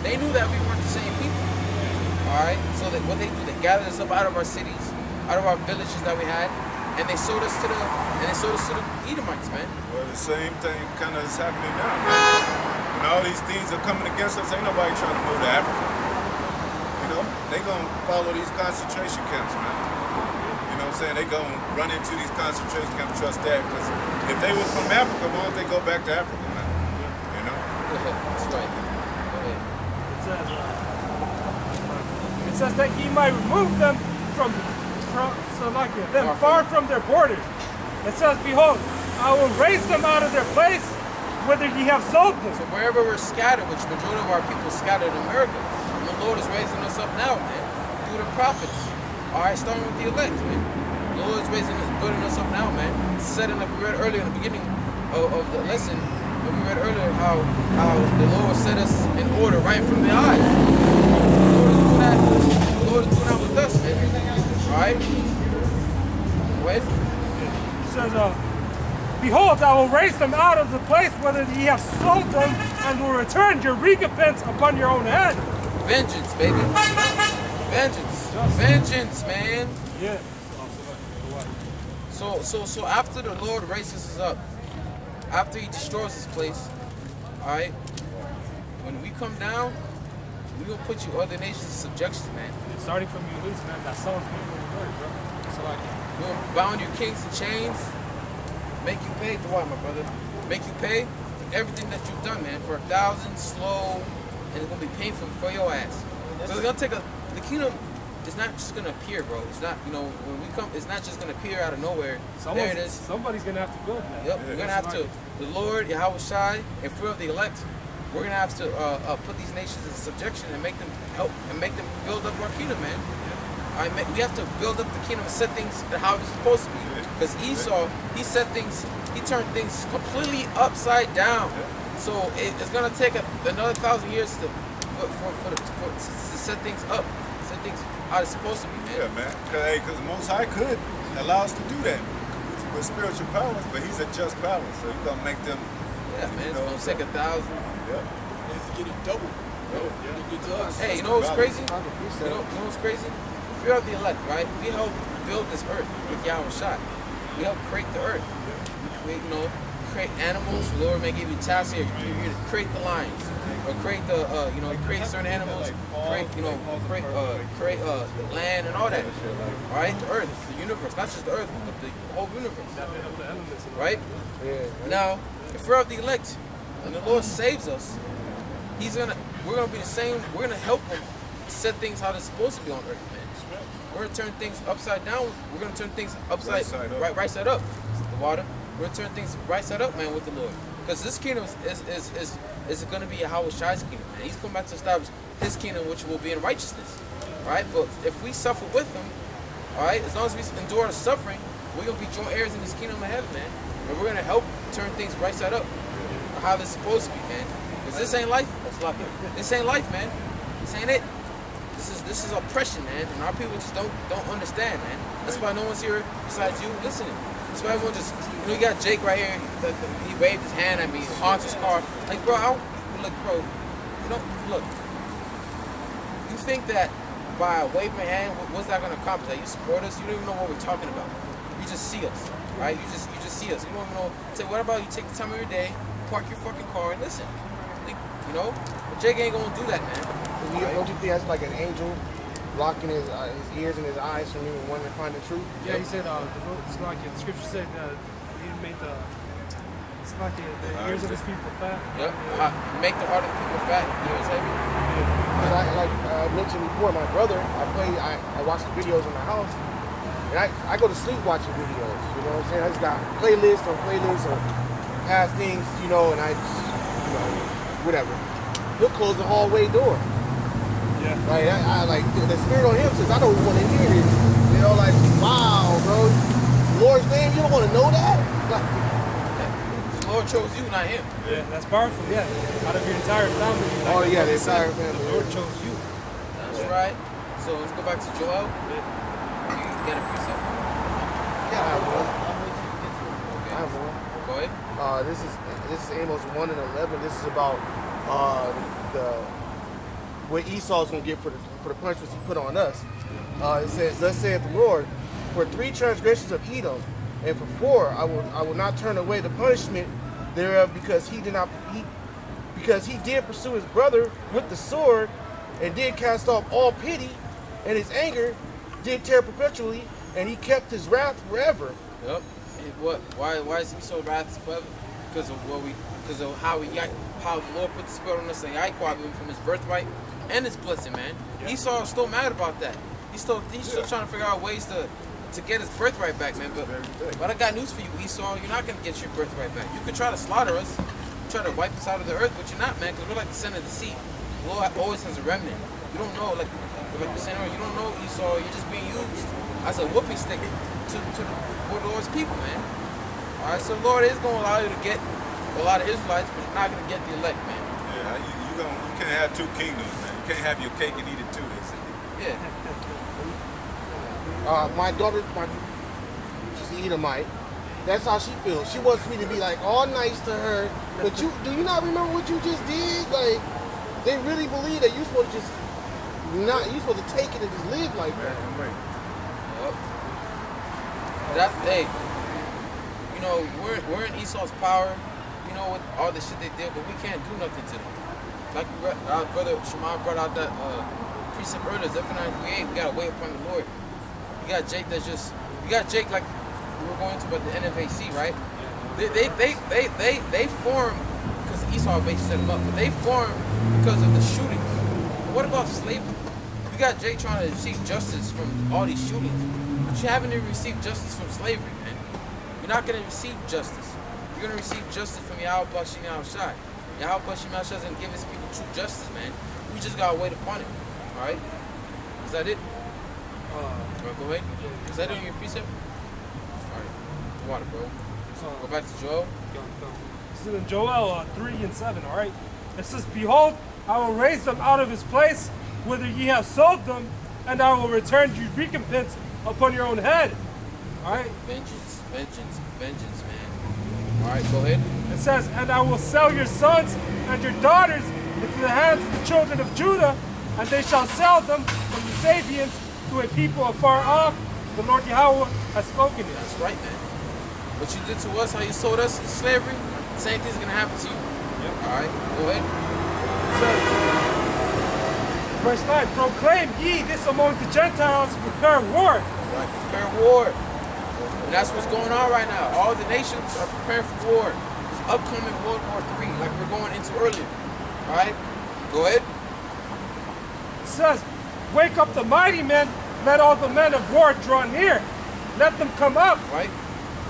they knew that we weren't the same people. All right, so what they do, they gathered us up out of our cities, out of our villages that we had. And they sold us to the Edomites, man. Well, the same thing kind of is happening now, man. When all these things are coming against us, ain't nobody trying to move to Africa. They gonna follow these concentration camps, man. You know what I'm saying? They gonna run into these concentration camps, trust that, because if they was from Africa, why don't they go back to Africa, man? Go ahead. That's right. Go ahead. It says that ye might remove them from them far from their borders. It says, behold, I will raise them out of their place, whither ye have sold them. So wherever we're scattered, which the majority of our people scattered in America, and the Lord is raising us up now, man, through the prophets. All right, starting with the elect, man. The Lord is building us up now, man. Setting up, we read earlier in the beginning of the lesson, when we read earlier how the Lord set us in order right from the eyes. The Lord is doing that with us, man. All right? Wait. It says, behold, I will raise them out of the place whither ye have sold them, and will return your recompense upon your own head. Vengeance, baby. Vengeance, man. Yeah. So after the Lord raises us up, after he destroys this place, all right, when we come down, we gonna put you other nations in subjection, man. Starting from you loose, man. That sounds beautiful word, bro. So we're gonna bound your kings in chains, make you pay for what, my brother? Make you pay for everything that you've done, man. For 1,000 slow, and it's gonna be painful for your ass. So it's gonna take the kingdom. It's not just gonna appear, bro. It's not, when we come, it's not just gonna appear out of nowhere. There it is. Somebody's gonna have to build that. Yep, we're gonna have to. The Lord, Yahweh Shai, in fear of the elect, we're gonna have to put these nations in subjection and make them build up our kingdom, man. All right, we have to build up the kingdom and set things how it's supposed to be. Because Esau, he turned things completely upside down. So it's gonna take another 1,000 years to set things up, set things how it's supposed to be, man. Yeah, man. Because Most High could allow us to do that with spiritual powers, but he's a just power, so he's gonna make them. Yeah, man. It's gonna take 1,000. Yeah. They have to get it double. Hey, you know what's crazy? You know what's crazy? Fear of the elect, right? We helped build this earth with Yahweh Shai. We helped create the earth. We create animals. The Lord may give you tasks here. You're here to create the lions, or create the, create certain animals, create the land and all that. All right, the earth, the universe, not just the earth, but the whole universe. Right? Now, in fear of the elect, when the Lord saves us, we're gonna be the same. We're gonna help him set things how they're supposed to be on earth, man. We're gonna turn things upside down. We're gonna turn things right side up. The water. We're gonna turn things right side up, man, with the Lord. Because this kingdom is gonna be Yahweh Shai's kingdom, man. He's coming back to establish his kingdom, which will be in righteousness. All right. But if we suffer with him, all right, as long as we endure the suffering, we're gonna be joint heirs in this kingdom of heaven, man. And we're gonna help turn things right side up. how they're supposed to be, man. Because this ain't life. This ain't life, man. This ain't it. This is oppression, man. And our people just don't understand, man. That's why no one's here besides you listening. That's why everyone just, you got Jake right here. He waved his hand at me, honks his car. Like, bro, look, bro. Look. You think that by waving a hand, what's that gonna accomplish? That you support us? You don't even know what we're talking about. You just see us, right? You just see us. You don't even know. Say, what about you take the time of your day, park your fucking car, and listen? But Jake ain't gonna do that, man. Don't you think that's like an angel blocking his ears and his eyes from even wanting to find the truth? Yeah, he said, the scripture said he made the ears of his people fat. Yep. Make the heart of the people fat, ears heavy. Because I mentioned before, my brother, I watch the videos in my house, and I go to sleep watching videos, you know what I'm saying? I just got playlists on past things, and I just, whatever. He'll close the hallway door. Yeah. Like, I like, the spirit on him says, I don't want to hear this. Like, wow, bro. The Lord's name, you don't want to know that? Like, the Lord chose you, not him. Yeah, that's powerful, yeah. Out of your entire family. The entire family. The Lord chose you. That's right. So let's go back to Joel. You got a precept? Yeah, I have one. Okay. I have one. Go ahead. This is Amos 1 and 11. This is about what Esau's gonna get for the punishments he put on us. It says, "Thus saith the Lord, for 3 transgressions of Edom, and for 4 I will not turn away the punishment thereof, because he did pursue his brother with the sword, and did cast off all pity, and his anger did tear perpetually, and he kept his wrath forever." Yep. And why is he so wrathful forever? Because of how the Lord put the spirit on us and Yaquab him from his birthright and his blessing, man. Yeah. Esau is still mad about that. He's still trying to figure out ways to get his birthright back, man. But I got news for you, Esau. You're not gonna get your birthright back. You could try to slaughter us, try to wipe us out of the earth, but you're not, man. Because we're like the sin of the sea. The Lord always has a remnant. You don't know, like we're saying, you don't know Esau. You're just being used as a whooping stick for the Lord's people, man. All right, so the Lord is gonna allow you to get a lot of Israelites, but you're not gonna get the elect, man. Yeah, you can't have 2 kingdoms, man. You can't have your cake and eat it too. Yeah. My daughter, she's an Edomite. That's how she feels. She wants me to be like all nice to her. But do you not remember what you just did? Like, they really believe that you're supposed to you're supposed to take it and just live like that. Yep. Hey, we're in Esau's power. With all the shit they did, but we can't do nothing to them. Like our brother Shimon brought out that precept earlier, Zephaniah 3:8. We gotta wait upon the Lord. You got Jake like we were going to about the NFAC, right? They formed because Esau basically set them up, but they formed because of the shootings. What about slavery? You got Jake trying to receive justice from all these shootings, but you haven't even received justice from slavery, man. You're not gonna receive justice. You're going to receive justice from Yahweh Bashim Yahushai. Yahweh Bashim Yahushai is going to give his people true justice, man. We just got to wait upon it. All right? Is that it? Go ahead. Is that in your precept? All right. Water, bro. Go back to Joel. This is in Joel 3 and 7, all right? It says, "Behold, I will raise them out of his place, whither ye have sold them, and I will return you recompense upon your own head." All right? Vengeance, man. All right, go ahead. It says, "And I will sell your sons and your daughters into the hands of the children of Judah, and they shall sell them from the Sabians to a people afar off. The Lord Yahweh has spoken it." That's right, man. What you did to us, how you sold us to slavery, the same thing's going to happen to you. Yep. All right, go ahead. It says, verse 9, "Proclaim ye this among the Gentiles, prepare war." Right, prepare war. And that's what's going on right now. All the nations are preparing for war. It's upcoming World War III, like we're going into earlier. All right? Go ahead. It says, "Wake up the mighty men, let all the men of war draw near. Let them come up. Right?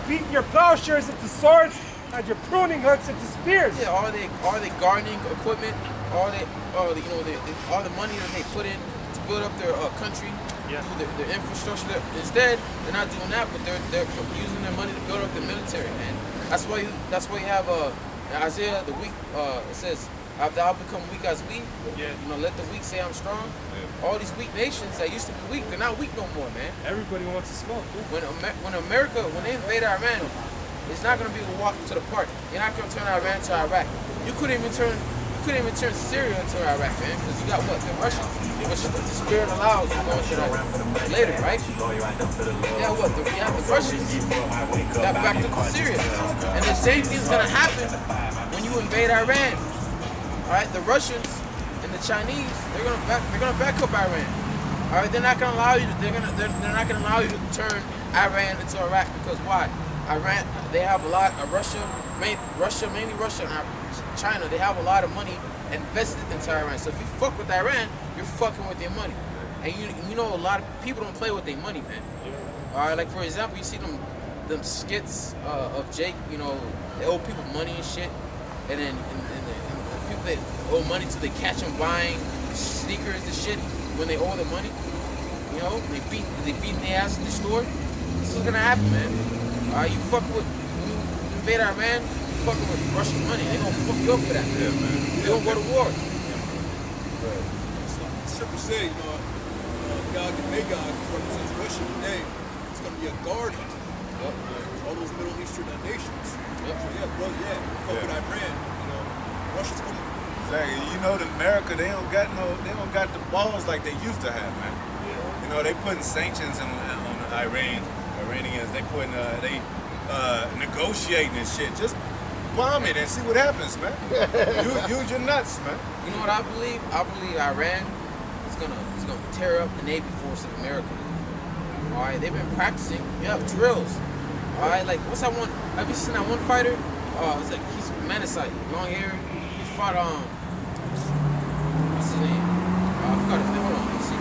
Beat your plowshares into swords and your pruning hooks into spears." Yeah, all the gardening equipment, all the money that they put in to build up their country, their infrastructure. Instead, they're not doing that, but they're using their money to build up the military, man. That's why you have In Isaiah, the weak, it says, after I'll become weak as weak, you know, let the weak say I'm strong. All these weak nations that used to be weak, they're not weak no more, man. Everybody wants to smoke. When America, when they invade Iran, it's not gonna be a walk to the park. You're not gonna turn Iran to Iraq. You couldn't even turn Syria into Iraq, man, because you got what? The Russians. Which the spirit allows you going to that later, right? Yeah, what? You have the Russians that backed up Syria. And the same thing's gonna happen when you invade Iran. Alright, the Russians and the Chinese, they're gonna back up Iran. Alright, they're not gonna allow you to turn Iran into Iraq, because why? Iran, they have a lot of mainly Russia and China, they have a lot of money invested into Iran. So if you fuck with Iran, you're fucking with their money. And you know a lot of people don't play with their money, man. Alright, like for example, you see them skits of Jake, you know, they owe people money and shit, and then and people that owe money till they catch them buying sneakers and shit when they owe the money. You know, they beat their ass in the store. This is gonna happen, man. Alright, you fuck with when you invade Iran, you fucking with Russian money. They gonna fuck you up for that. Yeah, man. They gonna go to war. Simple say, you know, God, the Magog, represents Russia today. It's going to be a guardian to all those Middle Eastern nations. So yeah, bro, fuck with Iran. You know, Russia's going to. Exactly. You know, in America, they don't got the balls like they used to have, man. You know, they putting sanctions on the Iranians. They putting negotiating and shit. Just bomb it and see what happens, man. Use your nuts, man. You know what I believe? I believe Iran is gonna tear up the Navy force of America. Alright, they've been practicing. Yeah, drills. Alright, like what's that one? Have you seen that one fighter? It's like he's Manasite, long hair. He fought what's his name? I forgot his name. Hold on, let's see.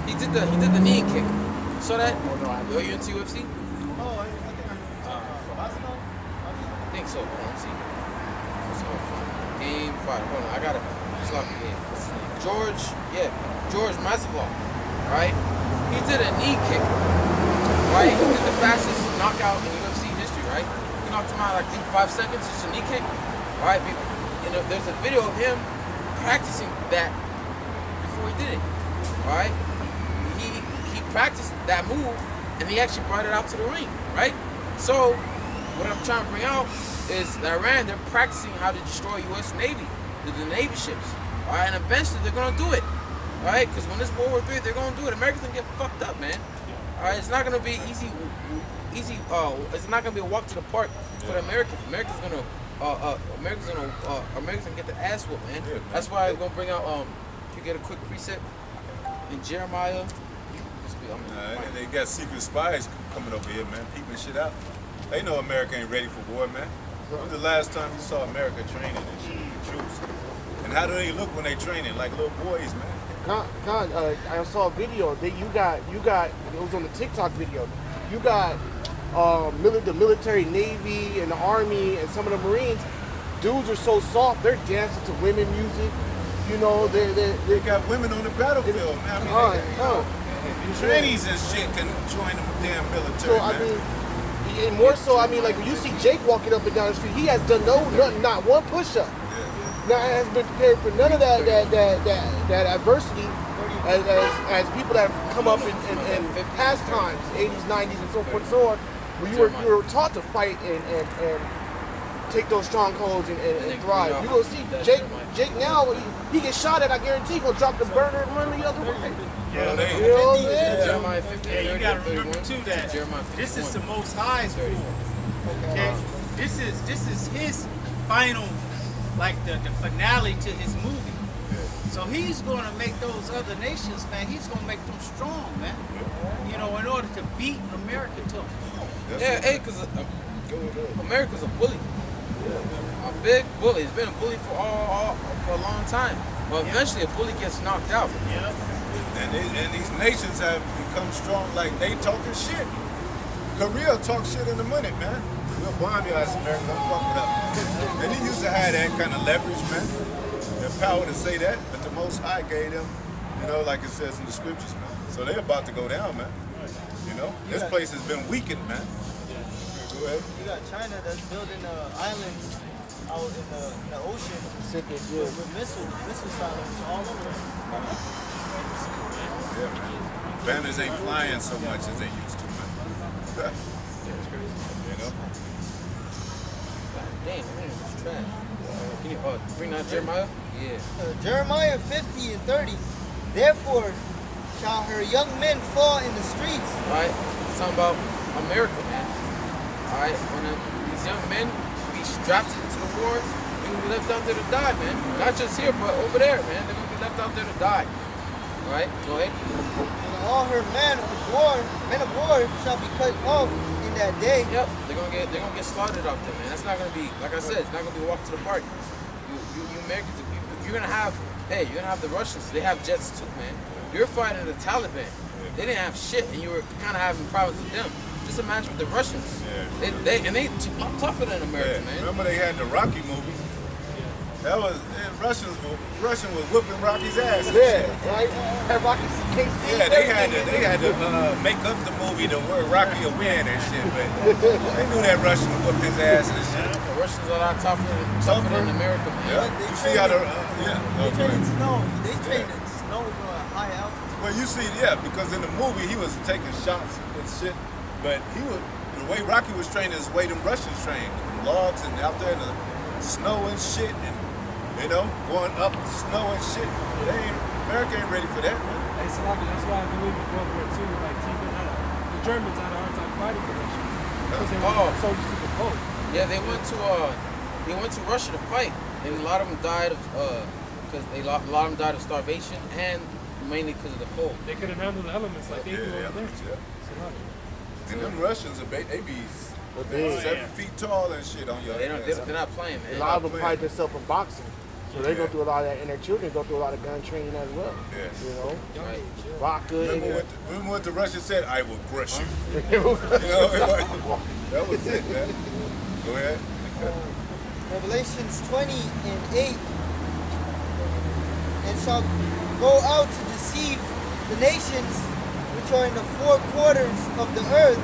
He did the knee kick. You saw that? Are you into UFC? Oh, I I think so. Hold on, let's see. Game fighter. Hold on, I gotta. It's like what's his name? George Masvidal. Right? He did a knee kick. Right? He did the fastest knockout in UFC history. Right? He knocked him out like I think 5 seconds. Just a knee kick. Right? You know, there's a video of him practicing that before he did it. Right? He practiced that move, and he actually brought it out to the ring. Right? So what I'm trying to bring out is that Iran, they're practicing how to destroy U.S. Navy, the Navy ships. All right, and eventually they're gonna do it. All right, because when this World War III, they're gonna do it. America's gonna get fucked up, man. All right, it's not gonna be easy. It's not gonna be a walk to the park for the Americans. Americans gonna get the ass whooped, man. Yeah, man. That's why we're gonna bring out. You get a quick precept in Jeremiah. They got secret spies coming over here, man, peeping shit out. They know America ain't ready for war, man. When was the last time you saw America training and shooting troops? And how do they look when they training? Like little boys, man. I saw a video. You got. It was on the TikTok video. You got the military, Navy, and the Army, and some of the Marines. Dudes are so soft. They're dancing to women music. You know, They got women on the battlefield, man. I mean, trainees and shit can join the damn military, So I man. mean, and more so, I mean, like when you see Jake walking up and down the street, he has done not one push-up. Now has been prepared for none of that adversity as people that have come up in past times, 80s, 90s, and so forth and so on, where you were taught to fight and take those strongholds and thrive. You will see Jake now, he gets shot at, I guarantee he's gonna drop the burner and run the other way. Yeah, You know what I'm saying? Jeremiah 15, Yeah, you 30, gotta 31, remember too that Jeremiah this is 51. the Most High's rule. Okay, this is his final, like the finale to his movie. So he's gonna make those other nations, man. He's gonna make them strong, man. You know, in order to beat America to them. Yeah, hey, because America's a bully. A big bully. It's been a bully for a long time. But eventually a bully gets knocked out. Yeah. And these nations have become strong, like they talking shit. Korea talk shit in a minute, man. We'll bomb your ass, America. Don't fuck with us. And he used to have that kind of leverage, man. The power to say that, but the Most High gave them, you know, like it says in the scriptures, man. So they're about to go down, man. You know, this place has been weakened, man. Go ahead. You got China that's building islands out in the ocean Pacific, with missile silos all over. Yeah, man. Banners ain't flying so much as they used to, man. You know? God damn, man, it's trash. Can you bring out Jeremiah? Yeah. Jeremiah 50 and 30. Therefore shall her young men fall in the streets. Alright? It's talking about America, man. Alright? When these young men be strapped into the war, they're gonna be left out there to die, man. Not just here, but over there, man. They're gonna be left out there to die. Alright? Go ahead. And all her men of war shall be cut off in that day. Yep, they're gonna get slaughtered out there, man. That's not gonna be, like I said, it's not gonna be a walk to the park. You Americans, you're gonna have the Russians. They have jets too, man. You're fighting the Taliban. They didn't have shit, and you were kind of having problems with them. Just imagine with the Russians. Yeah. They tougher than America, man. Remember they had the Rocky movie? That was Russian was whooping Rocky's ass. Yeah, right? Had Rocky can't see. Yeah, they had to make up the movie to where Rocky will win and shit, but they knew that Russian would whoop his ass and shit. The Russians are a lot tougher than America, man. Yeah. They You see how the They train in snow. They train in snow at high altitude. well, you see, because in the movie he was taking shots and shit, but the way Rocky was training is the way them Russians train, logs and out there in the snow and shit, and going up snow and shit. America ain't ready for that, man. Hey, Salami, that's why I believe in World War II, like the Germans had a hard time fighting the Russians. Because they were so used to the cold. Yeah, they went to Russia to fight, and a lot of them died of because a lot of them died of starvation and mainly because of the cold. They couldn't handle the elements like they do over there. Yeah. And them Russians, they be 7 feet tall and shit on your ass. They're not playing, man. A lot of them pride themselves in boxing. So they go through a lot of that, and their children go through a lot of gun training as well. Yes. You know, Right. vodka. Remember what the Russian said? I will crush you. You That was it, man. Go ahead. Revelations 20 and 8. And shall go out to deceive the nations which are in the four quarters of the earth,